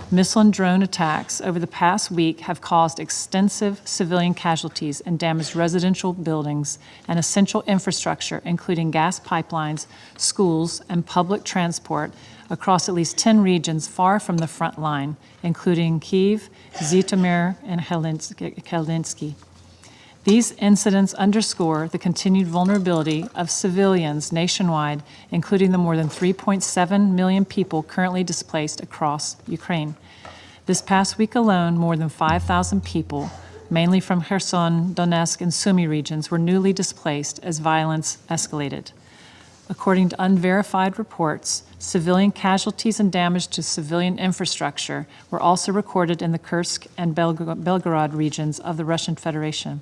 Missile and drone attacks over the past week have caused extensive civilian casualties and damaged residential buildings and essential infrastructure, including gas pipelines, schools, and public transport across at least 10 regions far from the front line, including Kyiv, Zhytomyr, and Helsinki. These incidents underscore the continued vulnerability of civilians nationwide, including the more than 3.7 million people currently displaced across Ukraine. This past week alone, more than 5,000 people, mainly from Kherson, Donetsk, and Sumy regions, were newly displaced as violence escalated. According to unverified reports, civilian casualties and damage to civilian infrastructure were also recorded in the Kursk and Belgorod regions of the Russian Federation.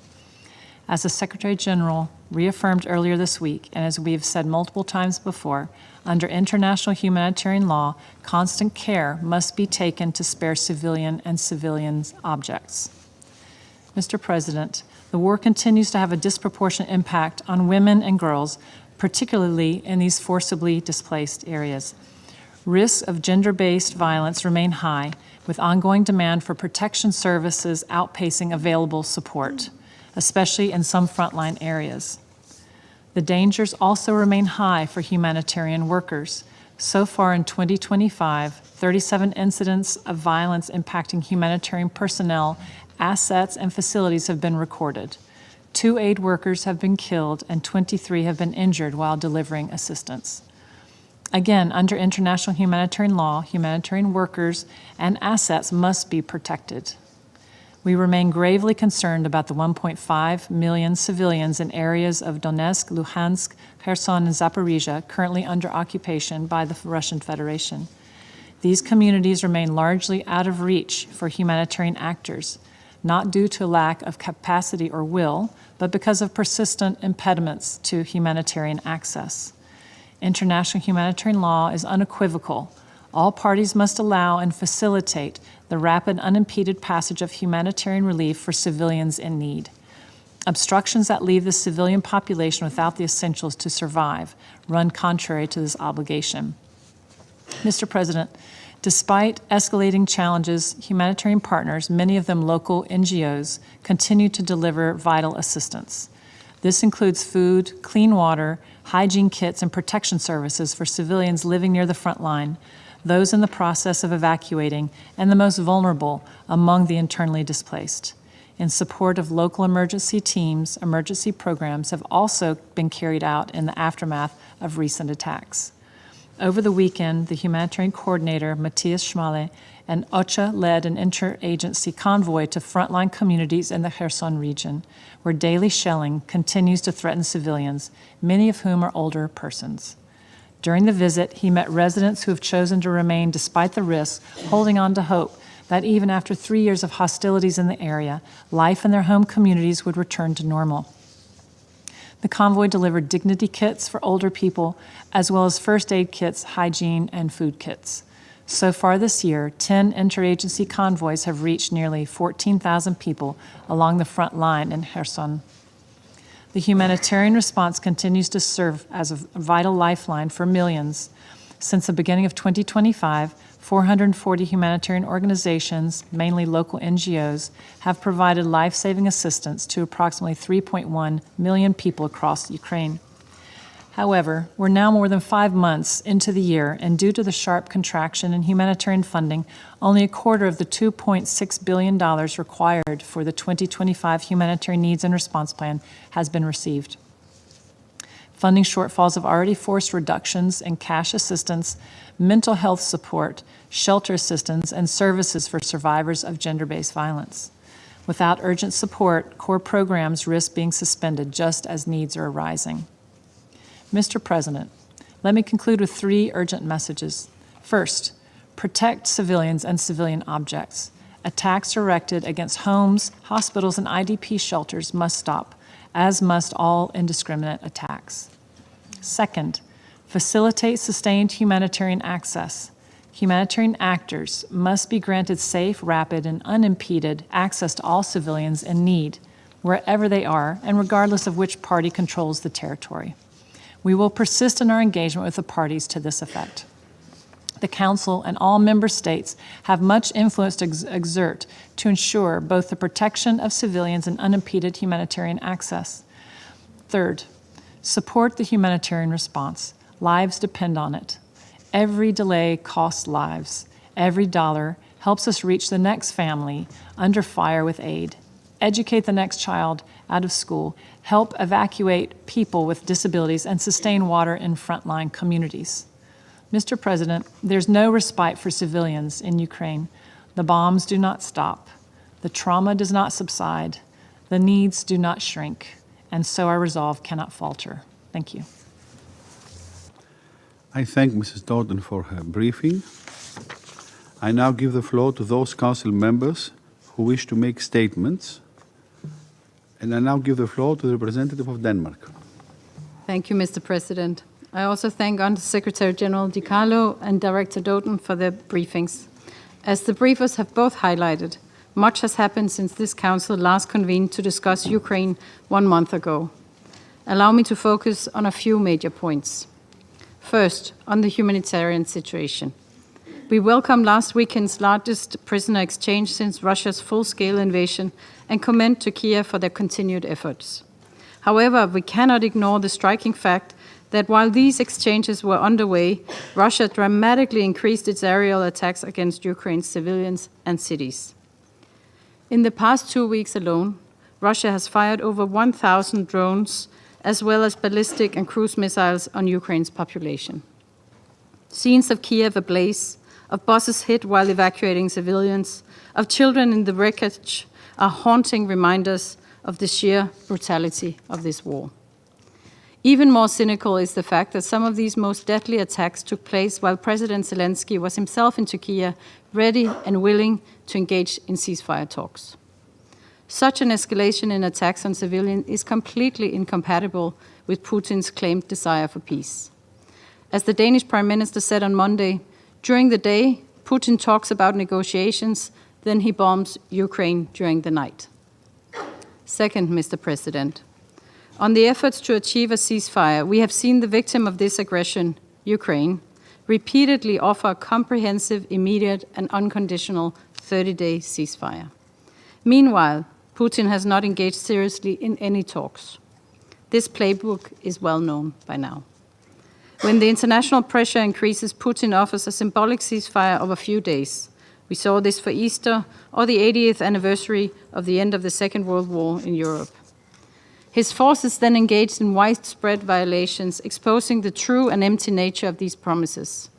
As the Secretary General reaffirmed earlier this week, and as we have said multiple times before, under international humanitarian law, constant care must be taken to spare civilian and civilians' objects. Mr. President, the war continues to have a disproportionate impact on women and girls, particularly in these forcibly displaced areas. Risks of gender-based violence remain high, with ongoing demand for protection services outpacing available support, especially in some frontline areas. The dangers also remain high for humanitarian workers. So far in 2025, 37 incidents of violence impacting humanitarian personnel, assets, and facilities have been recorded. 2 aid workers have been killed and 23 have been injured while delivering assistance. Again, under international humanitarian law, humanitarian workers and assets must be protected. We remain gravely concerned about the 1.5 million civilians in areas of Donetsk, Luhansk, Kherson, and Zaporizhia currently under occupation by the Russian Federation. These communities remain largely out of reach for humanitarian actors, not due to lack of capacity or will, but because of persistent impediments to humanitarian access. International humanitarian law is unequivocal. All parties must allow and facilitate the rapid, unimpeded passage of humanitarian relief for civilians in need. Obstructions that leave the civilian population without the essentials to survive run contrary to this obligation. Mr. President, despite escalating challenges, humanitarian partners, many of them local NGOs, continue to deliver vital assistance. This includes food, clean water, hygiene kits, and protection services for civilians living near the front line, those in the process of evacuating, and the most vulnerable among the internally displaced. In support of local emergency teams, emergency programs have also been carried out in the aftermath of recent attacks. Over the weekend, the humanitarian coordinator, Matthias Schmale, and OCHA led an interagency convoy to frontline communities in the Kherson region, where daily shelling continues to threaten civilians, many of whom are older persons. During the visit, he met residents who have chosen to remain despite the risks, holding on to hope that even after 3 years of hostilities in the area, life in their home communities would return to normal. The convoy delivered dignity kits for older people, as well as first aid kits, hygiene, and food kits. So far this year, 10 interagency convoys have reached nearly 14,000 people along the front line in Kherson. The humanitarian response continues to serve as a vital lifeline for millions. Since the beginning of 2025, 440 humanitarian organizations, mainly local NGOs, have provided life-saving assistance to approximately 3.1 million people across Ukraine. However, we're now more than 5 months into the year, and due to the sharp contraction in humanitarian funding, only a quarter of the $2.6 billion required for the 2025 Humanitarian Needs and Response Plan has been received. Funding shortfalls have already forced reductions in cash assistance, mental health support, shelter assistance, and services for survivors of gender-based violence. Without urgent support, core programs risk being suspended just as needs are arising. Mr. President, let me conclude with 3 urgent messages. First, protect civilians and civilian objects. Attacks directed against homes, hospitals, and IDP shelters must stop, as must all indiscriminate attacks. Second, facilitate sustained humanitarian access. Humanitarian actors must be granted safe, rapid, and unimpeded access to all civilians in need, wherever they are, and regardless of which party controls the territory. We will persist in our engagement with the parties to this effect. The Council and all member states have much influence to exert to ensure both the protection of civilians and unimpeded humanitarian access. Third, support the humanitarian response. Lives depend on it. Every delay costs lives. Every dollar helps us reach the next family under fire with aid, educate the next child out of school, help evacuate people with disabilities, and sustain water in frontline communities. Mr. President, there's no respite for civilians in Ukraine. The bombs do not stop. The trauma does not subside. The needs do not shrink. And so our resolve cannot falter. Thank you. I thank Mrs. Doughton for her briefing. I now give the floor to those council members who wish to make statements. And I now give the floor to the representative of Denmark. Thank you, Mr. President. I also thank Under-Secretary General Di Carlo and Director Doughton for their briefings. As the briefers have both highlighted, much has happened since this council last convened to discuss Ukraine 1 month ago. Allow me to focus on a few major points. First, on the humanitarian situation. We welcomed last weekend's largest prisoner exchange since Russia's full-scale invasion and commend to Kiev for their continued efforts. However, we cannot ignore the striking fact that while these exchanges were underway, Russia dramatically increased its aerial attacks against Ukraine's civilians and cities. In the past 2 weeks alone, Russia has fired over 1,000 drones, as well as ballistic and cruise missiles on Ukraine's population. Scenes of Kiev ablaze, of buses hit while evacuating civilians, of children in the wreckage are haunting reminders of the sheer brutality of this war. Even more cynical is the fact that some of these most deadly attacks took place while President Zelensky was himself in Turkey, ready and willing to engage in ceasefire talks. Such an escalation in attacks on civilians is completely incompatible with Putin's claimed desire for peace. As the Danish Prime Minister said on Monday, during the day, Putin talks about negotiations, then he bombs Ukraine during the night. Second, Mr. President, on the efforts to achieve a ceasefire, we have seen the victim of this aggression, Ukraine, repeatedly offer a comprehensive, immediate, and unconditional 30-day ceasefire. Meanwhile, Putin has not engaged seriously in any talks. This playbook is well known by now. When the international pressure increases, Putin offers a symbolic ceasefire of a few days. We saw this for Easter or the 80th anniversary of the end of the Second World War in Europe. His forces then engaged in widespread violations, exposing the true and empty nature of these promises.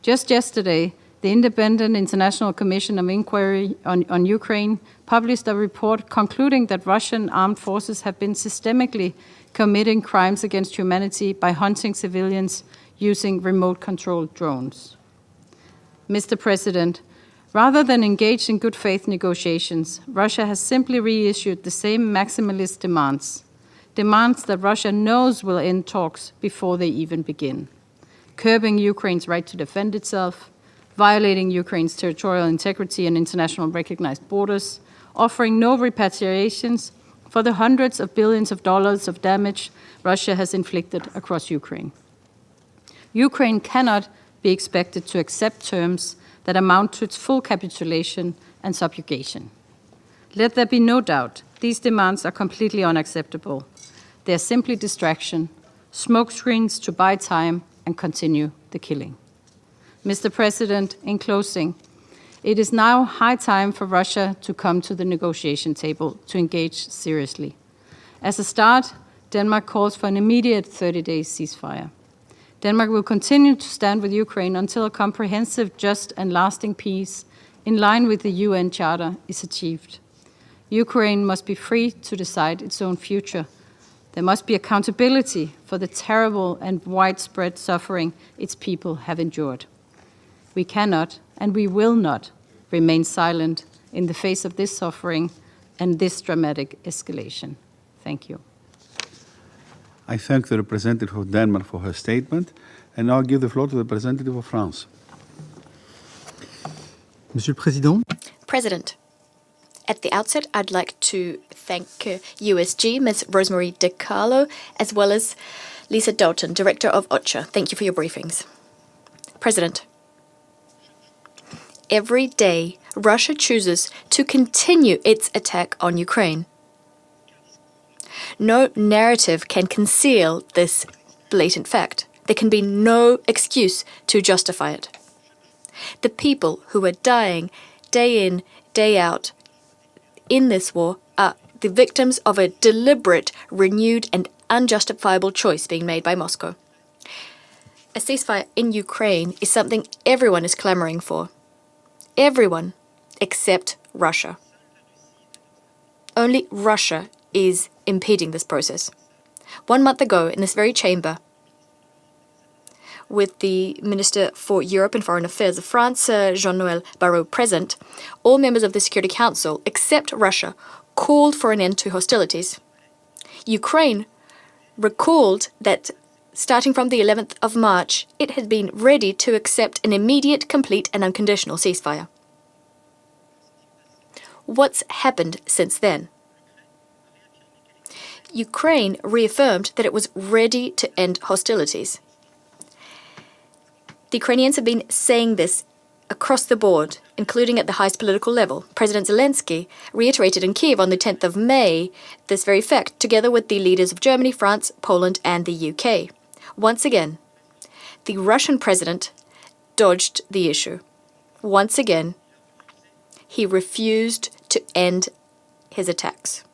Just yesterday, the Independent International Commission of Inquiry on Ukraine published a report concluding that Russian armed forces have been systemically committing crimes against humanity by hunting civilians using remote-controlled drones. Mr. President, rather than engage in good faith negotiations, Russia has simply reissued the same maximalist demands that Russia knows will end talks before they even begin. Curbing Ukraine's right to defend itself, violating Ukraine's territorial integrity and international recognized borders, offering no repatriations for the hundreds of billions of dollars of damage Russia has inflicted across Ukraine. Ukraine cannot be expected to accept terms that amount to its full capitulation and subjugation. Let there be no doubt, these demands are completely unacceptable. They are simply distraction, smokescreens to buy time and continue the killing. Mr. President, in closing, it is now high time for Russia to come to the negotiation table to engage seriously. As a start, Denmark calls for an immediate 30-day ceasefire. Denmark will continue to stand with Ukraine until a comprehensive, just, and lasting peace in line with the UN Charter is achieved. Ukraine must be free to decide its own future. There must be accountability for the terrible and widespread suffering its people have endured. We cannot and we will not remain silent in the face of this suffering and this dramatic escalation. Thank you. I thank the representative of Denmark for her statement, and now I give the floor to the representative of France. Monsieur le Président, President, at the outset, I'd like to thank USG, Ms. Rosemary DiCarlo, as well as Lisa Dalton, Director of OCHA. Thank you for your briefings. President, every day, Russia chooses to continue its attack on Ukraine. No narrative can conceal this blatant fact. There can be no excuse to justify it. The people who are dying day in, day out in this war are the victims of a deliberate, renewed, and unjustifiable choice being made by Moscow. A ceasefire in Ukraine is something everyone is clamoring for. Everyone except Russia. Only Russia is impeding this process. 1 month ago, in this very chamber, with the Minister for Europe and Foreign Affairs of France, Jean-Noël Barrot, present, all members of the Security Council, except Russia, called for an end to hostilities. Ukraine recalled that starting from the 11th of March, it had been ready to accept an immediate, complete, and unconditional ceasefire. What's happened since then? Ukraine reaffirmed that it was ready to end hostilities. The Ukrainians have been saying this across the board, including at the highest political level. President Zelensky reiterated in Kiev on the 10th of May this very fact, together with the leaders of Germany, France, Poland, and the UK. Once again, the Russian president dodged the issue. Once again, he refused to end his attacks.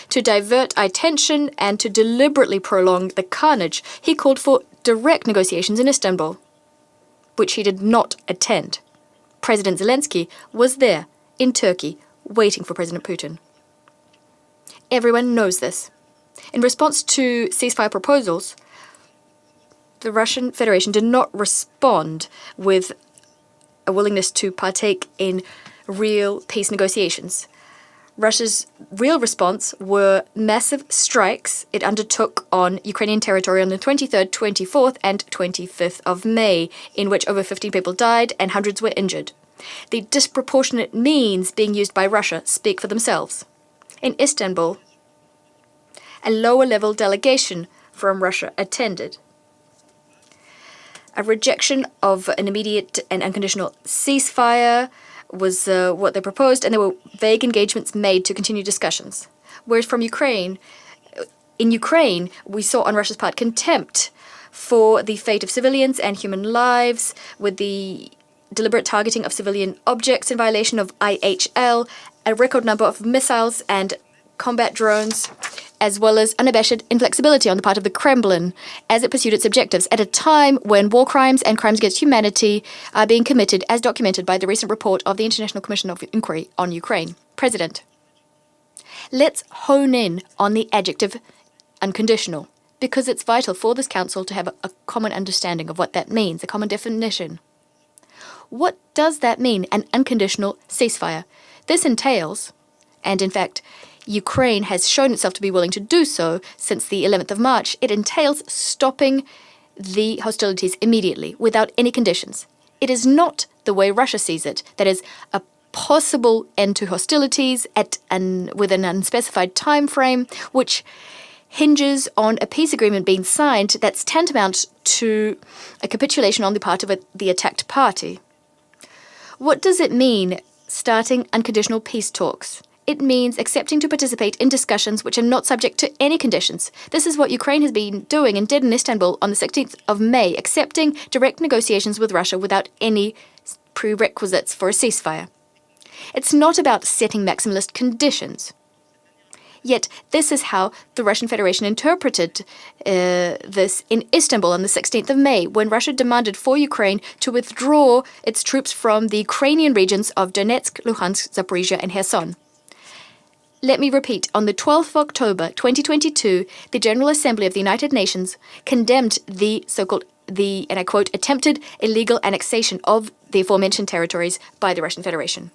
To divert attention and to deliberately prolong the carnage, he called for direct negotiations in Istanbul, which he did not attend. President Zelensky was there, in Turkey, waiting for President Putin. Everyone knows this. In response to ceasefire proposals, the Russian Federation did not respond with a willingness to partake in real peace negotiations. Russia's real response were massive strikes it undertook on Ukrainian territory on the 23rd, 24th, and 25th of May, in which over 15 people died and hundreds were injured. The disproportionate means being used by Russia speak for themselves. In Istanbul, a lower-level delegation from Russia attended. A rejection of an immediate and unconditional ceasefire was what they proposed, and there were vague engagements made to continue discussions. Whereas from Ukraine, in Ukraine, we saw on Russia's part contempt for the fate of civilians and human lives, with the deliberate targeting of civilian objects in violation of IHL, a record number of missiles and combat drones, as well as unabashed inflexibility on the part of the Kremlin as it pursued its objectives at a time when war crimes and crimes against humanity are being committed, as documented by the recent report of the International Commission of Inquiry on Ukraine. President, let's hone in on the adjective unconditional, because it's vital for this Council to have a common understanding of what that means, a common definition. What does that mean, an unconditional ceasefire? This entails, and in fact, Ukraine has shown itself to be willing to do so since the 11th of March. It entails stopping the hostilities immediately, without any conditions. It is not the way Russia sees it, that is, a possible end to hostilities with an unspecified time frame, which hinges on a peace agreement being signed that's tantamount to a capitulation on the part of the attacked party. What does it mean, starting unconditional peace talks? It means accepting to participate in discussions which are not subject to any conditions. This is what Ukraine has been doing and did in Istanbul on the 16th of May, accepting direct negotiations with Russia without any prerequisites for a ceasefire. It's not about setting maximalist conditions. Yet this is how the Russian Federation interpreted this in Istanbul on the 16th of May, when Russia demanded for Ukraine to withdraw its troops from the Ukrainian regions of Donetsk, Luhansk, Zaporizhia and Kherson. Let me repeat, on the 12th of October 2022, the General Assembly of the United Nations condemned the so-called, and I quote, attempted illegal annexation of the aforementioned territories by the Russian Federation.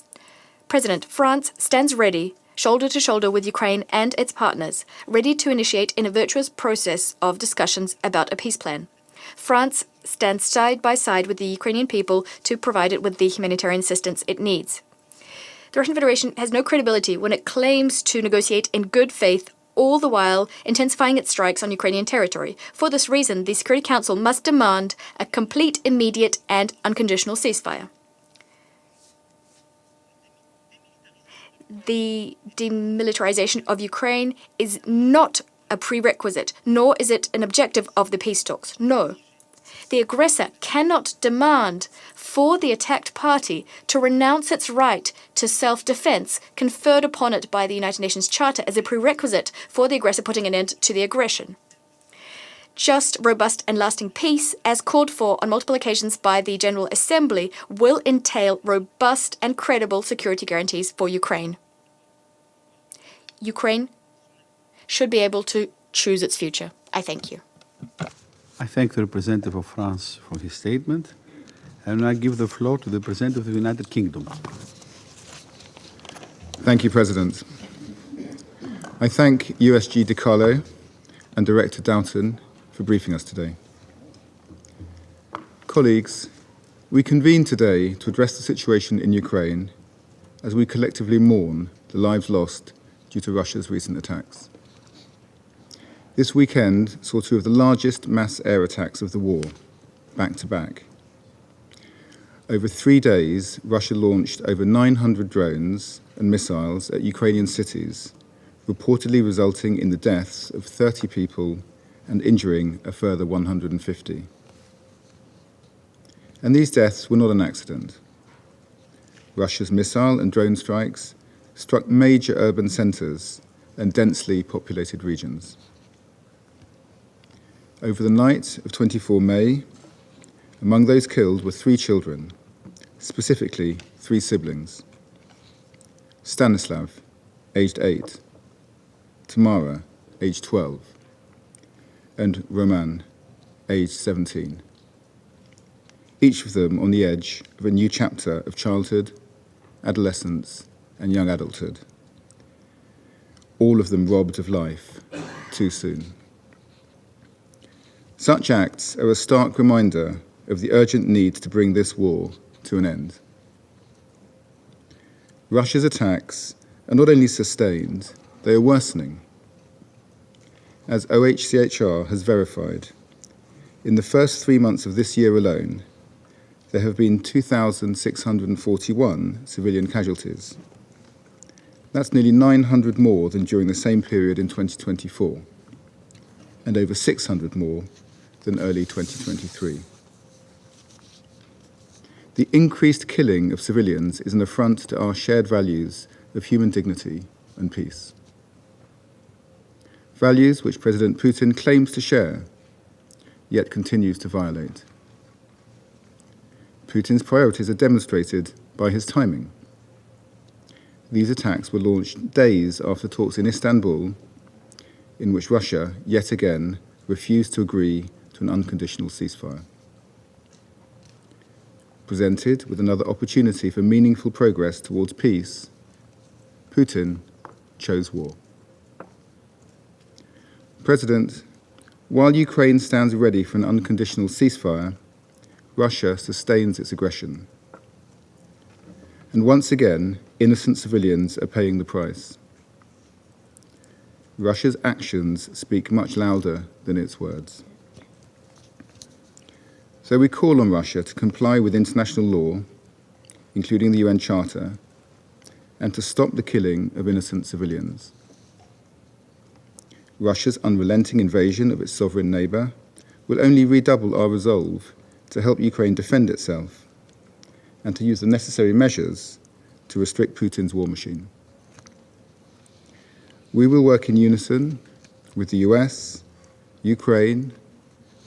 President, France stands ready, shoulder to shoulder with Ukraine and its partners, ready to initiate in a virtuous process of discussions about a peace plan. France stands side by side with the Ukrainian people to provide it with the humanitarian assistance it needs. The Russian Federation has no credibility when it claims to negotiate in good faith, all the while intensifying its strikes on Ukrainian territory. For this reason, the Security Council must demand a complete, immediate and unconditional ceasefire. The demilitarization of Ukraine is not a prerequisite, nor is it an objective of the peace talks. No. The aggressor cannot demand for the attacked party to renounce its right to self-defense conferred upon it by the United Nations Charter as a prerequisite for the aggressor putting an end to the aggression. Just, robust and lasting peace, as called for on multiple occasions by the General Assembly, will entail robust and credible security guarantees for Ukraine. Ukraine should be able to choose its future. I thank you. I thank the representative of France for his statement, and I give the floor to the representative of the United Kingdom. Thank you, President. I thank USG DiCarlo and Director Doughton for briefing us today. Colleagues, we convene today to address the situation in Ukraine as we collectively mourn the lives lost due to Russia's recent attacks. This weekend saw two of the largest mass air attacks of the war, back to back. Over 3 days, Russia launched over 900 drones and missiles at Ukrainian cities, reportedly resulting in the deaths of 30 people and injuring a further 150. And these deaths were not an accident. Russia's missile and drone strikes struck major urban centers and densely populated regions. Over the night of 24 May, among those killed were 3 children, specifically 3 siblings. Stanislav, aged 8, Tamara, aged 12, and Roman, aged 17. Each of them on the edge of a new chapter of childhood, adolescence, and young adulthood. All of them robbed of life too soon. Such acts are a stark reminder of the urgent need to bring this war to an end. Russia's attacks are not only sustained, they are worsening. As OHCHR has verified, in the first 3 months of this year alone, there have been 2,641 civilian casualties. That's nearly 900 more than during the same period in 2024, and over 600 more than early 2023. The increased killing of civilians is an affront to our shared values of human dignity and peace. Values which President Putin claims to share, yet continues to violate. Putin's priorities are demonstrated by his timing. These attacks were launched days after talks in Istanbul, in which Russia, yet again, refused to agree to an unconditional ceasefire. Presented with another opportunity for meaningful progress towards peace, Putin chose war. President, while Ukraine stands ready for an unconditional ceasefire, Russia sustains its aggression. And once again, innocent civilians are paying the price. Russia's actions speak much louder than its words. So we call on Russia to comply with international law, including the UN Charter, and to stop the killing of innocent civilians. Russia's unrelenting invasion of its sovereign neighbour will only redouble our resolve to help Ukraine defend itself and to use the necessary measures to restrict Putin's war machine. We will work in unison with the US, Ukraine,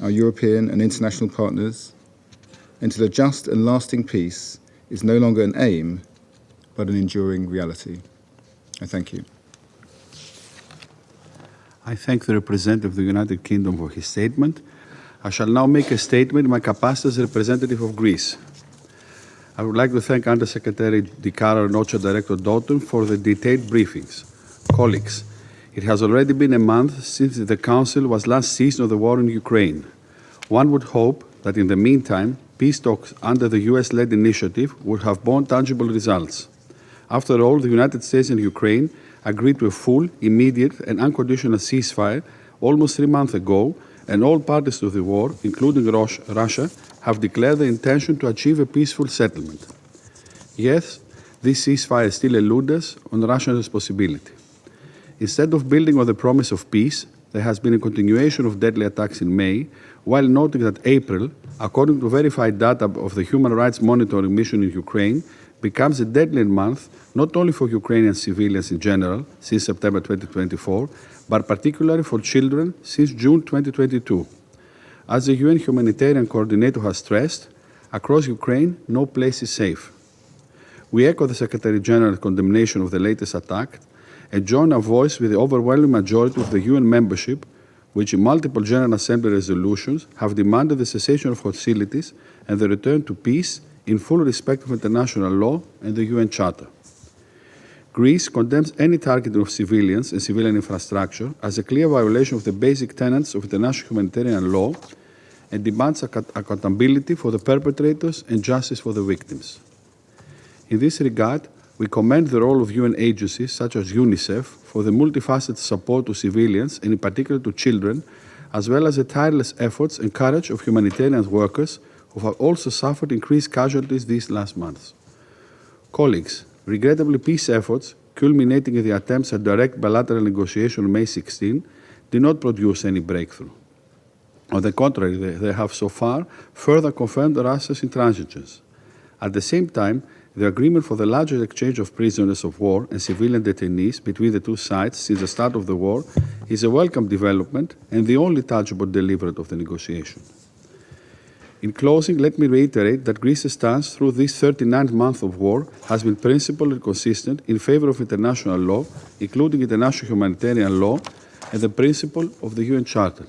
our European and international partners until a just and lasting peace is no longer an aim, but an enduring reality. I thank you. I thank the representative of the United Kingdom for his statement. I shall now make a statement in my capacity as representative of Greece. I would like to thank Undersecretary Dikara and OCHA Director Doughton for the detailed briefings. Colleagues, it has already been a month since the Council was last seized of the war in Ukraine. One would hope that in the meantime, peace talks under the US-led initiative would have borne tangible results. After all, the United States and Ukraine agreed to a full, immediate and unconditional ceasefire almost 3 months ago, and all parties to the war, including Russia, have declared their intention to achieve a peaceful settlement. Yes, this ceasefire still eludes us on Russia's responsibility. Instead of building on the promise of peace, there has been a continuation of deadly attacks in May, while noting that April, according to verified data of the Human Rights Monitoring Mission in Ukraine, becomes a deadly month not only for Ukrainian civilians in general since September 2024, but particularly for children since June 2022. As the UN humanitarian coordinator has stressed, across Ukraine, no place is safe. We echo the Secretary General's condemnation of the latest attack and join our voice with the overwhelming majority of the UN membership, which in multiple General Assembly resolutions have demanded the cessation of hostilities and the return to peace in full respect of international law and the UN Charter. Greece condemns any targeting of civilians and civilian infrastructure as a clear violation of the basic tenets of international humanitarian law and demands accountability for the perpetrators and justice for the victims. In this regard, we commend the role of UN agencies such as UNICEF for the multifaceted support to civilians and in particular to children, as well as the tireless efforts and courage of humanitarian workers who have also suffered increased casualties these last months. Colleagues, regrettably, peace efforts, culminating in the attempts at direct bilateral negotiation on May 16, did not produce any breakthrough. On the contrary, they have so far further confirmed Russia's intransigence. At the same time, the agreement for the largest exchange of prisoners of war and civilian detainees between the two sides since the start of the war is a welcome development and the only tangible deliverable of the negotiation. In closing, let me reiterate that Greece's stance through this 39th month of war has been principled and consistent in favor of international law, including international humanitarian law and the principle of the UN Charter.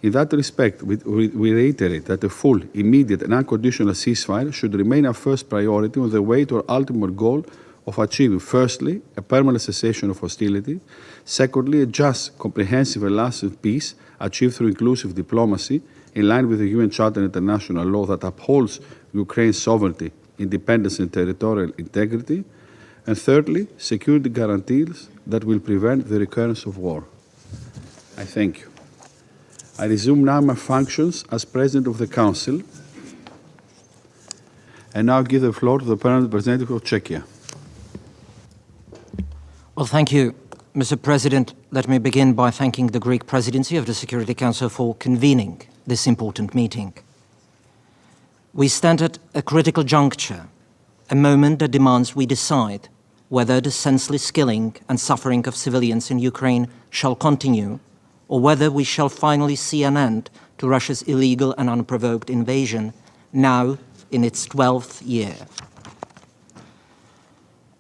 In that respect, we reiterate that a full, immediate and unconditional ceasefire should remain our first priority on the way to our ultimate goal of achieving, firstly, a permanent cessation of hostility, secondly, a just, comprehensive and lasting peace achieved through inclusive diplomacy, in line with the UN Charter and international law that upholds Ukraine's sovereignty, independence and territorial integrity, and thirdly, security guarantees that will prevent the recurrence of war. I thank you. I resume now my functions as President of the Council, and now give the floor to the Permanent Representative of Czechia. Well, thank you, Mr. President. Let me begin by thanking the Greek Presidency of the Security Council for convening this important meeting. We stand at a critical juncture, a moment that demands we decide whether the senseless killing and suffering of civilians in Ukraine shall continue, or whether we shall finally see an end to Russia's illegal and unprovoked invasion, now in its 12th year.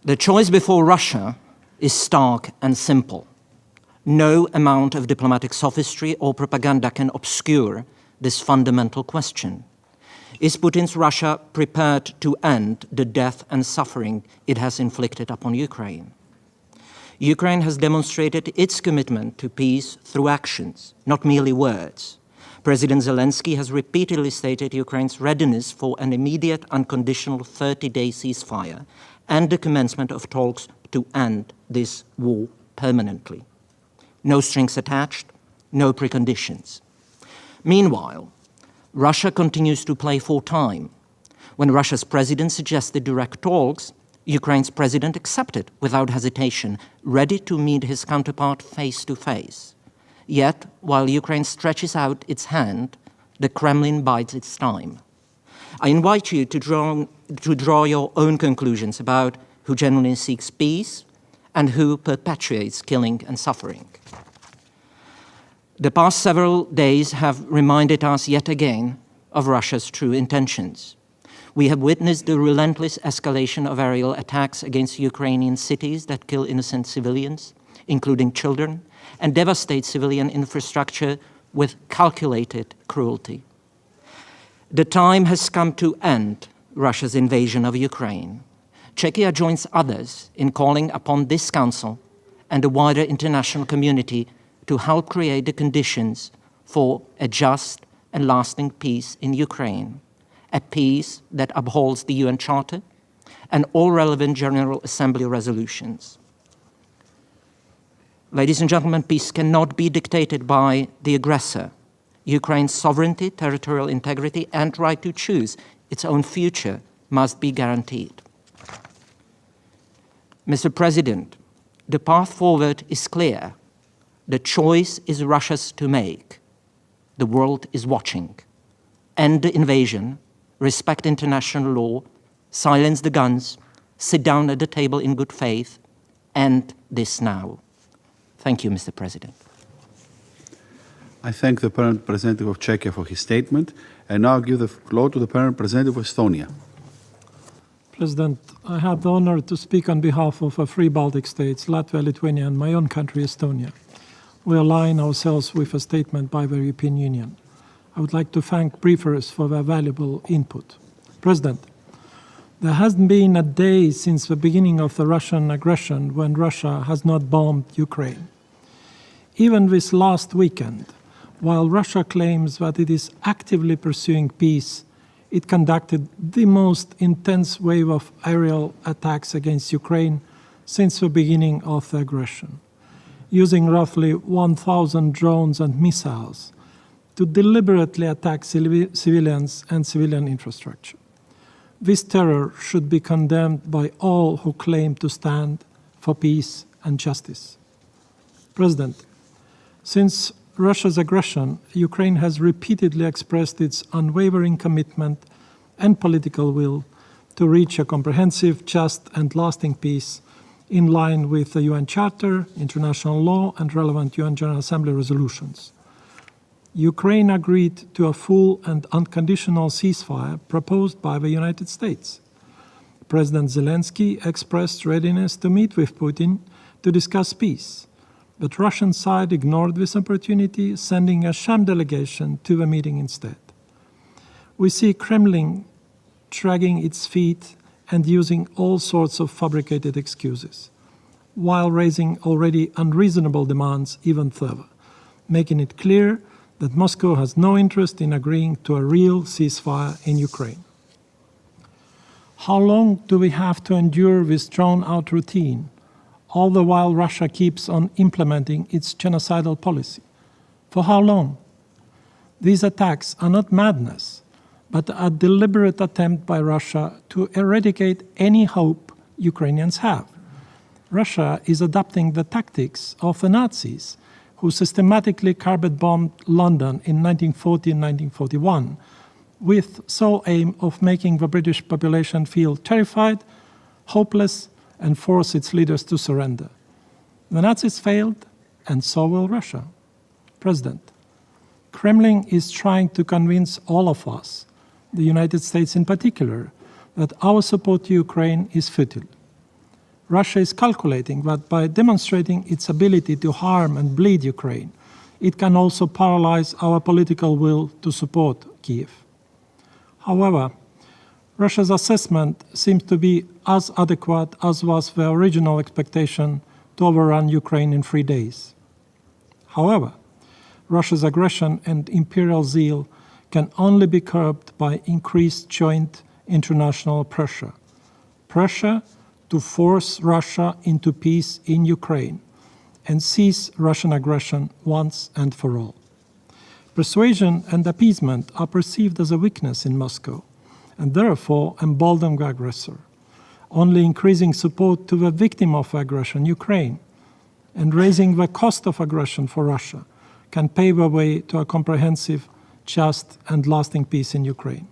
The choice before Russia is stark and simple. No amount of diplomatic sophistry or propaganda can obscure this fundamental question. Is Putin's Russia prepared to end the death and suffering it has inflicted upon Ukraine? Ukraine has demonstrated its commitment to peace through actions, not merely words. President Zelensky has repeatedly stated Ukraine's readiness for an immediate, unconditional 30-day ceasefire and the commencement of talks to end this war permanently. No strings attached, no preconditions. Meanwhile, Russia continues to play for time. When Russia's president suggested direct talks, Ukraine's president accepted without hesitation, ready to meet his counterpart face to face. Yet, while Ukraine stretches out its hand, the Kremlin bides its time. I invite you to draw your own conclusions about who genuinely seeks peace and who perpetuates killing and suffering. The past several days have reminded us yet again of Russia's true intentions. We have witnessed the relentless escalation of aerial attacks against Ukrainian cities that kill innocent civilians, including children, and devastate civilian infrastructure with calculated cruelty. The time has come to end Russia's invasion of Ukraine. Czechia joins others in calling upon this Council and the wider international community to help create the conditions for a just and lasting peace in Ukraine, a peace that upholds the UN Charter and all relevant General Assembly resolutions. Ladies and gentlemen, peace cannot be dictated by the aggressor. Ukraine's sovereignty, territorial integrity, and right to choose its own future must be guaranteed. Mr. President, the path forward is clear. The choice is Russia's to make. The world is watching. End the invasion, respect international law, silence the guns, sit down at the table in good faith, end this now. Thank you, Mr. President. I thank the Permanent Representative of Czechia for his statement, and now I give the floor to the Permanent Representative of Estonia. President, I have the honor to speak on behalf of our three Baltic states, Latvia, Lithuania, and my own country, Estonia. We align ourselves with a statement by the European Union. I would like to thank briefers for their valuable input. President, there hasn't been a day since the beginning of the Russian aggression when Russia has not bombed Ukraine. Even this last weekend, while Russia claims that it is actively pursuing peace, it conducted the most intense wave of aerial attacks against Ukraine since the beginning of the aggression, using roughly 1,000 drones and missiles to deliberately attack civilians and civilian infrastructure. This terror should be condemned by all who claim to stand for peace and justice. President, since Russia's aggression, Ukraine has repeatedly expressed its unwavering commitment and political will to reach a comprehensive, just, and lasting peace in line with the UN Charter, international law, and relevant UN General Assembly resolutions. Ukraine agreed to a full and unconditional ceasefire proposed by the United States. President Zelensky expressed readiness to meet with Putin to discuss peace, but Russian side ignored this opportunity, sending a sham delegation to the meeting instead. We see Kremlin dragging its feet and using all sorts of fabricated excuses, while raising already unreasonable demands even further, making it clear that Moscow has no interest in agreeing to a real ceasefire in Ukraine. How long do we have to endure this drawn-out routine, all the while Russia keeps on implementing its genocidal policy? For how long? These attacks are not madness, but a deliberate attempt by Russia to eradicate any hope Ukrainians have. Russia is adopting the tactics of the Nazis, who systematically carpet-bombed London in 1940 and 1941, with sole aim of making the British population feel terrified, hopeless, and force its leaders to surrender. The Nazis failed, and so will Russia. President, Kremlin is trying to convince all of us, the United States in particular, that our support to Ukraine is futile. Russia is calculating that by demonstrating its ability to harm and bleed Ukraine, it can also paralyze our political will to support Kyiv. However, Russia's assessment seems to be as adequate as was the original expectation to overrun Ukraine in 3 days. However, Russia's aggression and imperial zeal can only be curbed by increased joint international pressure. Pressure to force Russia into peace in Ukraine and cease Russian aggression once and for all. Persuasion and appeasement are perceived as a weakness in Moscow and therefore embolden the aggressor. Only increasing support to the victim of aggression, Ukraine, and raising the cost of aggression for Russia can pave a way to a comprehensive, just and lasting peace in Ukraine.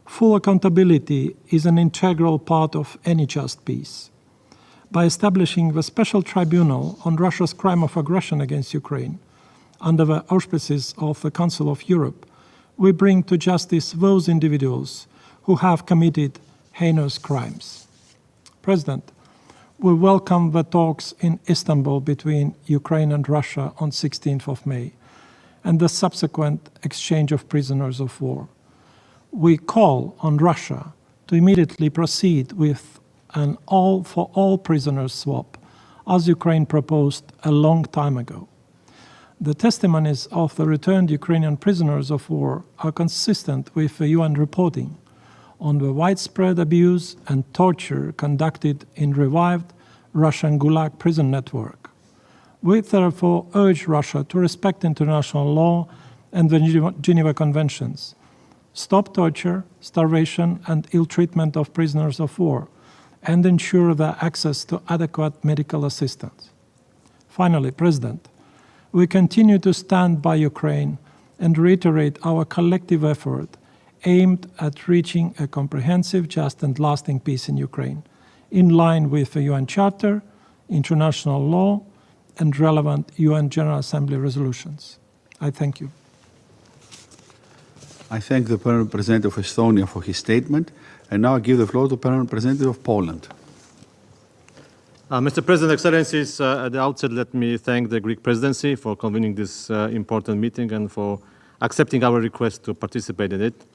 Full accountability is an integral part of any just peace. By establishing the Special Tribunal on Russia's crime of aggression against Ukraine, under the auspices of the Council of Europe, we bring to justice those individuals who have committed heinous crimes. President, we welcome the talks in Istanbul between Ukraine and Russia on 16th of May and the subsequent exchange of prisoners of war. We call on Russia to immediately proceed with an all-for-all prisoners swap, as Ukraine proposed a long time ago. The testimonies of the returned Ukrainian prisoners of war are consistent with the UN reporting on the widespread abuse and torture conducted in revived Russian Gulag prison network. We therefore urge Russia to respect international law and the Geneva Conventions, stop torture, starvation, and ill treatment of prisoners of war, and ensure their access to adequate medical assistance. Finally, President, we continue to stand by Ukraine and reiterate our collective effort aimed at reaching a comprehensive, just, and lasting peace in Ukraine, in line with the UN Charter, international law, and relevant UN General Assembly resolutions. I thank you. I thank the Permanent Representative of Estonia for his statement, and now I give the floor to the Permanent Representative of Poland. Mr. President, Excellencies, at the outset, let me thank the Greek presidency for convening this important meeting and for accepting our request to participate in it.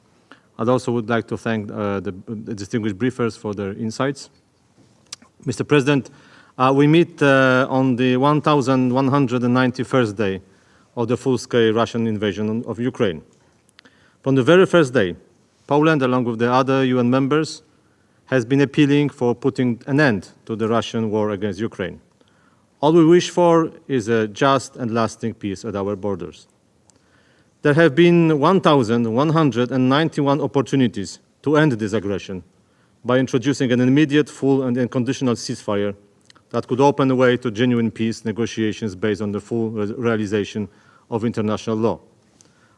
I also would like to thank the distinguished briefers for their insights. Mr. President, we meet on the 1,191st day of the full-scale Russian invasion of Ukraine. From the very first day, Poland, along with the other UN members, has been appealing for putting an end to the Russian war against Ukraine. All we wish for is a just and lasting peace at our borders. There have been 1,191 opportunities to end this aggression by introducing an immediate, full, and unconditional ceasefire that could open the way to genuine peace negotiations based on the full realization of international law.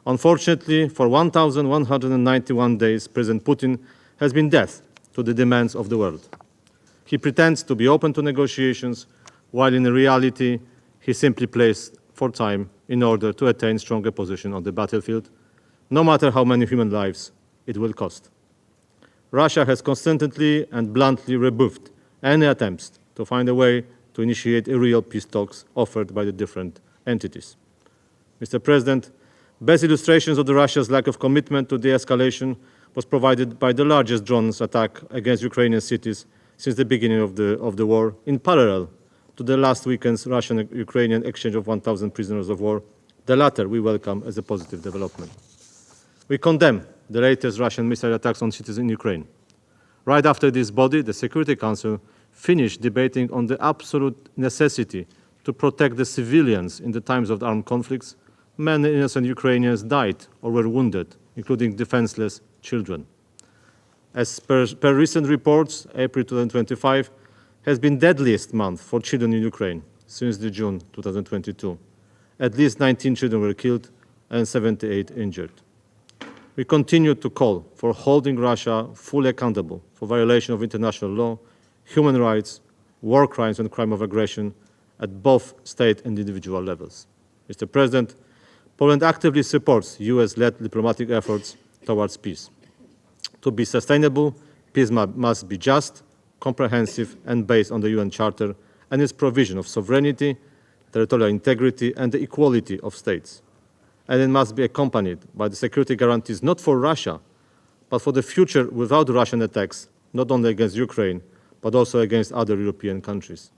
Unfortunately, for 1,191 days, President Putin has been deaf to the demands of the world. He pretends to be open to negotiations, while in reality, he simply plays for time in order to attain stronger position on the battlefield, no matter how many human lives it will cost. Russia has constantly and bluntly rebuffed any attempts to find a way to initiate a real peace talks offered by the different entities. Mr. President, best illustrations of Russia's lack of commitment to de-escalation was provided by the largest drones attack against Ukrainian cities since the beginning of the war, in parallel to the last weekend's Russian-Ukrainian exchange of 1,000 prisoners of war. The latter we welcome as a positive development. We condemn the latest Russian missile attacks on cities in Ukraine. Right after this body, the Security Council, finished debating on the absolute necessity to protect the civilians in the times of the armed conflicts, many innocent Ukrainians died or were wounded, including defenseless children. As per recent reports, April 2025 has been deadliest month for children in Ukraine since June 2022. At least 19 children were killed and 78 injured. We continue to call for holding Russia fully accountable for violation of international law, human rights, war crimes and crime of aggression at both state and individual levels. Mr. President, Poland actively supports US-led diplomatic efforts towards peace. To be sustainable, peace must be just, comprehensive and based on the UN Charter and its provision of sovereignty, territorial integrity and the equality of states. And it must be accompanied by the security guarantees not for Russia, but for the future without Russian attacks, not only against Ukraine, but also against other European countries.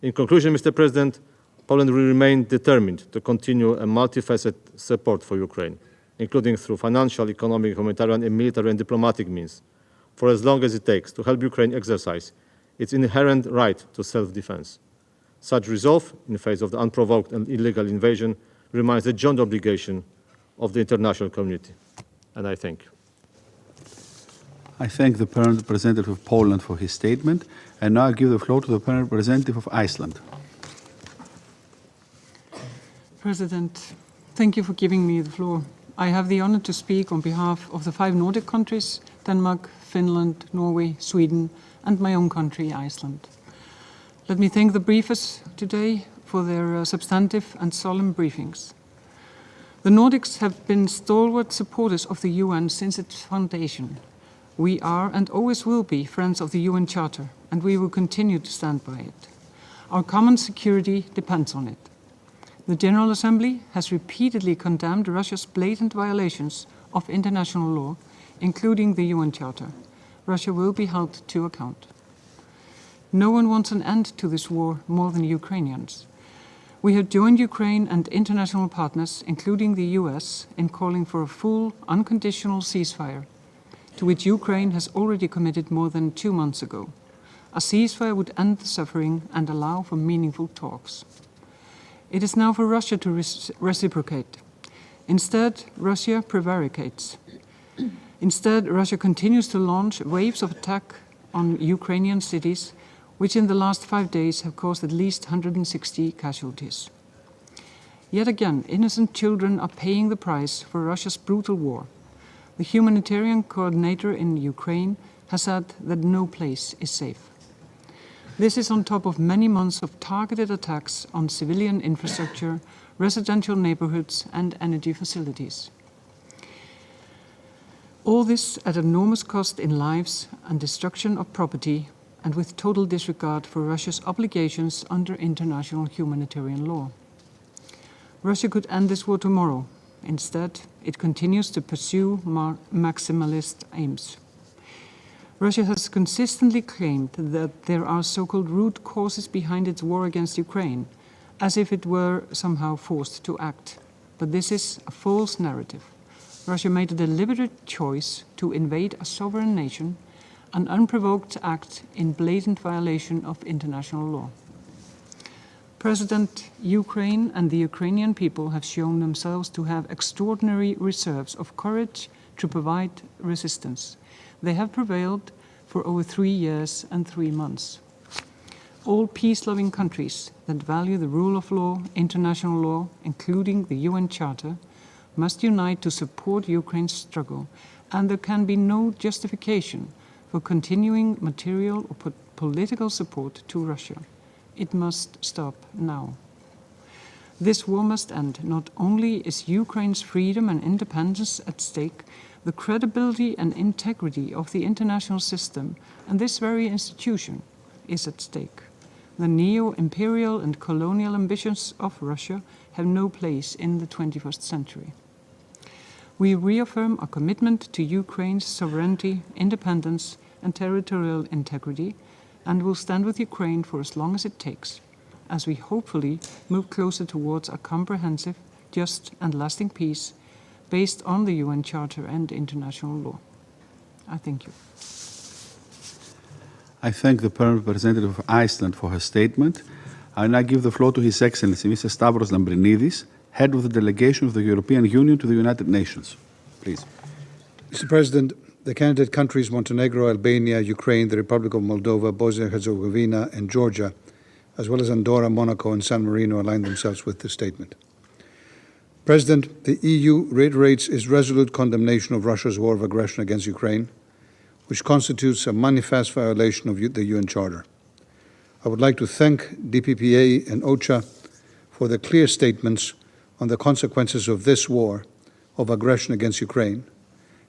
In conclusion, Mr. President, Poland will remain determined to continue a multifaceted support for Ukraine, including through financial, economic, humanitarian, and military and diplomatic means, for as long as it takes to help Ukraine exercise its inherent right to self-defense. Such resolve, in the face of the unprovoked and illegal invasion, remains the joint obligation of the international community. And I thank you. I thank the Permanent Representative of Poland for his statement, and now I give the floor to the Permanent Representative of Iceland. President, thank you for giving me the floor. I have the honor to speak on behalf of the 5 Nordic countries, Denmark, Finland, Norway, Sweden, and my own country, Iceland. Let me thank the briefers today for their substantive and solemn briefings. The Nordics have been stalwart supporters of the UN since its foundation. We are and always will be friends of the UN Charter, and we will continue to stand by it. Our common security depends on it. The General Assembly has repeatedly condemned Russia's blatant violations of international law, including the UN Charter. Russia will be held to account. No one wants an end to this war more than Ukrainians. We have joined Ukraine and international partners, including the US, in calling for a full, unconditional ceasefire, to which Ukraine has already committed more than 2 months ago. A ceasefire would end the suffering and allow for meaningful talks. It is now for Russia to reciprocate. Instead, Russia prevaricates. Instead, Russia continues to launch waves of attack on Ukrainian cities, which in the last 5 days have caused at least 160 casualties. Yet again, innocent children are paying the price for Russia's brutal war. The humanitarian coordinator in Ukraine has said that no place is safe. This is on top of many months of targeted attacks on civilian infrastructure, residential neighborhoods, and energy facilities. All this at enormous cost in lives and destruction of property, and with total disregard for Russia's obligations under international humanitarian law. Russia could end this war tomorrow. Instead, it continues to pursue maximalist aims. Russia has consistently claimed that there are so-called root causes behind its war against Ukraine, as if it were somehow forced to act. But this is a false narrative. Russia made a deliberate choice to invade a sovereign nation, an unprovoked act in blatant violation of international law. President, Ukraine and the Ukrainian people have shown themselves to have extraordinary reserves of courage to provide resistance. They have prevailed for over 3 years and 3 months. All peace-loving countries that value the rule of law, international law, including the UN Charter, must unite to support Ukraine's struggle, and there can be no justification for continuing material or political support to Russia. It must stop now. This war must end. Not only is Ukraine's freedom and independence at stake, the credibility and integrity of the international system and this very institution is at stake. The neo-imperial and colonial ambitions of Russia have no place in the 21st century. We reaffirm our commitment to Ukraine's sovereignty, independence, and territorial integrity, and will stand with Ukraine for as long as it takes, as we hopefully move closer towards a comprehensive, just, and lasting peace based on the UN Charter and international law. I thank you. I thank the Permanent Representative of Iceland for her statement. I now give the floor to His Excellency, Mr. Stavros Lambrinidis, Head of the Delegation of the European Union to the United Nations. Please. Mr. President, the candidate countries Montenegro, Albania, Ukraine, the Republic of Moldova, Bosnia-Herzegovina, and Georgia, as well as Andorra, Monaco, and San Marino, align themselves with this statement. President, the EU reiterates its resolute condemnation of Russia's war of aggression against Ukraine, which constitutes a manifest violation of the UN Charter. I would like to thank DPPA and OCHA for their clear statements on the consequences of this war of aggression against Ukraine,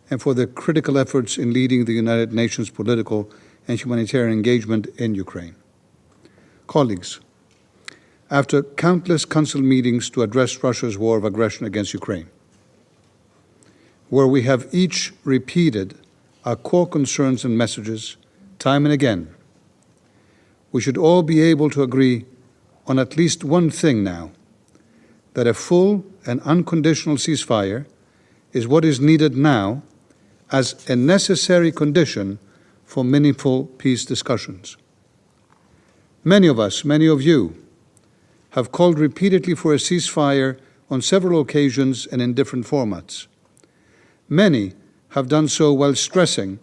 and for their critical efforts in leading the United Nations political and humanitarian engagement in Ukraine. Colleagues, after countless Council meetings to address Russia's war of aggression against Ukraine, where we have each repeated our core concerns and messages time and again, we should all be able to agree on at least one thing now, that a full and unconditional ceasefire is what is needed now as a necessary condition for meaningful peace discussions. Many of us, many of you, have called repeatedly for a ceasefire on several occasions and in different formats. Many have done so while stressing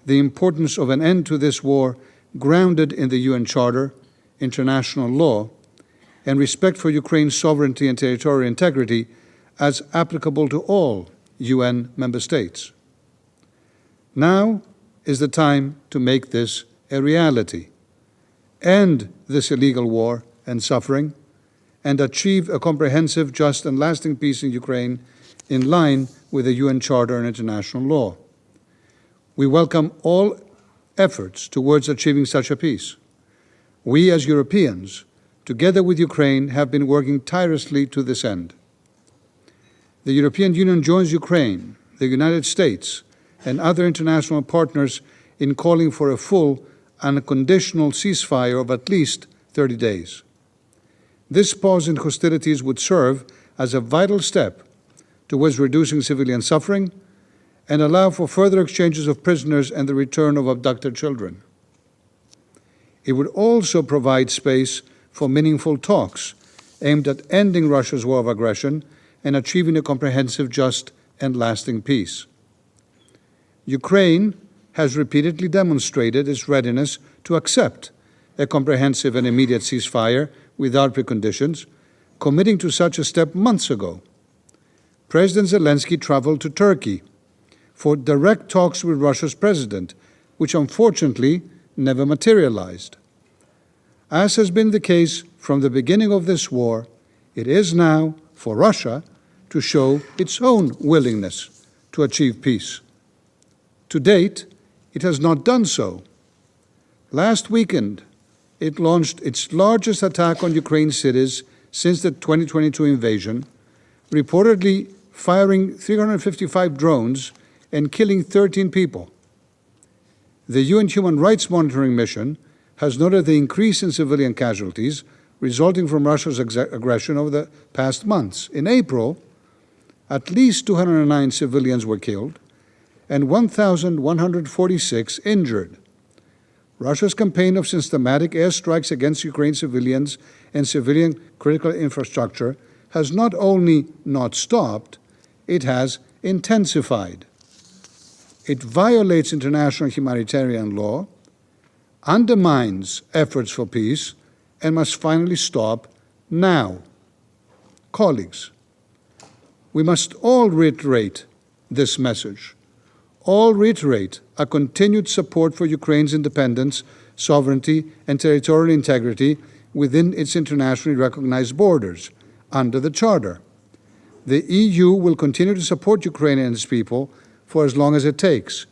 the importance of an end to this war grounded in the UN Charter, international law, and respect for Ukraine's sovereignty and territorial integrity as applicable to all UN member states. Now is the time to make this a reality, end this illegal war and suffering, and achieve a comprehensive, just, and lasting peace in Ukraine in line with the UN Charter and international law. We welcome all efforts towards achieving such a peace. We, as Europeans, together with Ukraine, have been working tirelessly to this end. The European Union joins Ukraine, the United States, and other international partners in calling for a full and unconditional ceasefire of at least 30 days. This pause in hostilities would serve as a vital step towards reducing civilian suffering and allow for further exchanges of prisoners and the return of abducted children. It would also provide space for meaningful talks aimed at ending Russia's war of aggression and achieving a comprehensive, just, and lasting peace. Ukraine has repeatedly demonstrated its readiness to accept a comprehensive and immediate ceasefire without preconditions, committing to such a step months ago. President Zelensky traveled to Turkey for direct talks with Russia's president, which unfortunately never materialized. As has been the case from the beginning of this war, it is now for Russia to show its own willingness to achieve peace. To date, it has not done so. Last weekend, it launched its largest attack on Ukraine's cities since the 2022 invasion, reportedly firing 355 drones and killing 13 people. The UN Human Rights Monitoring Mission has noted the increase in civilian casualties resulting from Russia's aggression over the past months. In April, at least 209 civilians were killed and 1,146 injured. Russia's campaign of systematic airstrikes against Ukraine civilians and civilian critical infrastructure has not only not stopped, it has intensified. It violates international humanitarian law, undermines efforts for peace, and must finally stop now. Colleagues, we must all reiterate this message. All reiterate a continued support for Ukraine's independence, sovereignty, and territorial integrity within its internationally recognized borders under the Charter. The EU will continue to support Ukraine and its people for as long as it takes.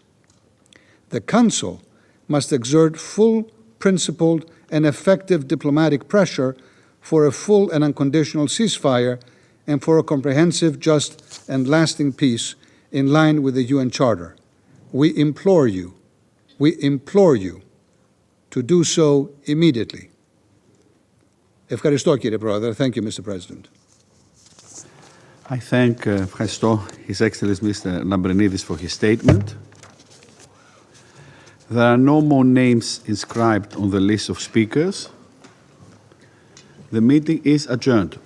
The Council must exert full, principled, and effective diplomatic pressure for a full and unconditional ceasefire and for a comprehensive, just, and lasting peace in line with the UN Charter. We implore you to do so immediately. Ευχαριστώ, κύριε Πρόεδρε. Thank you, Mr. President. I thank His Excellency Mr. Lambrinidis for his statement. There are no more names inscribed on the list of speakers. The meeting is adjourned.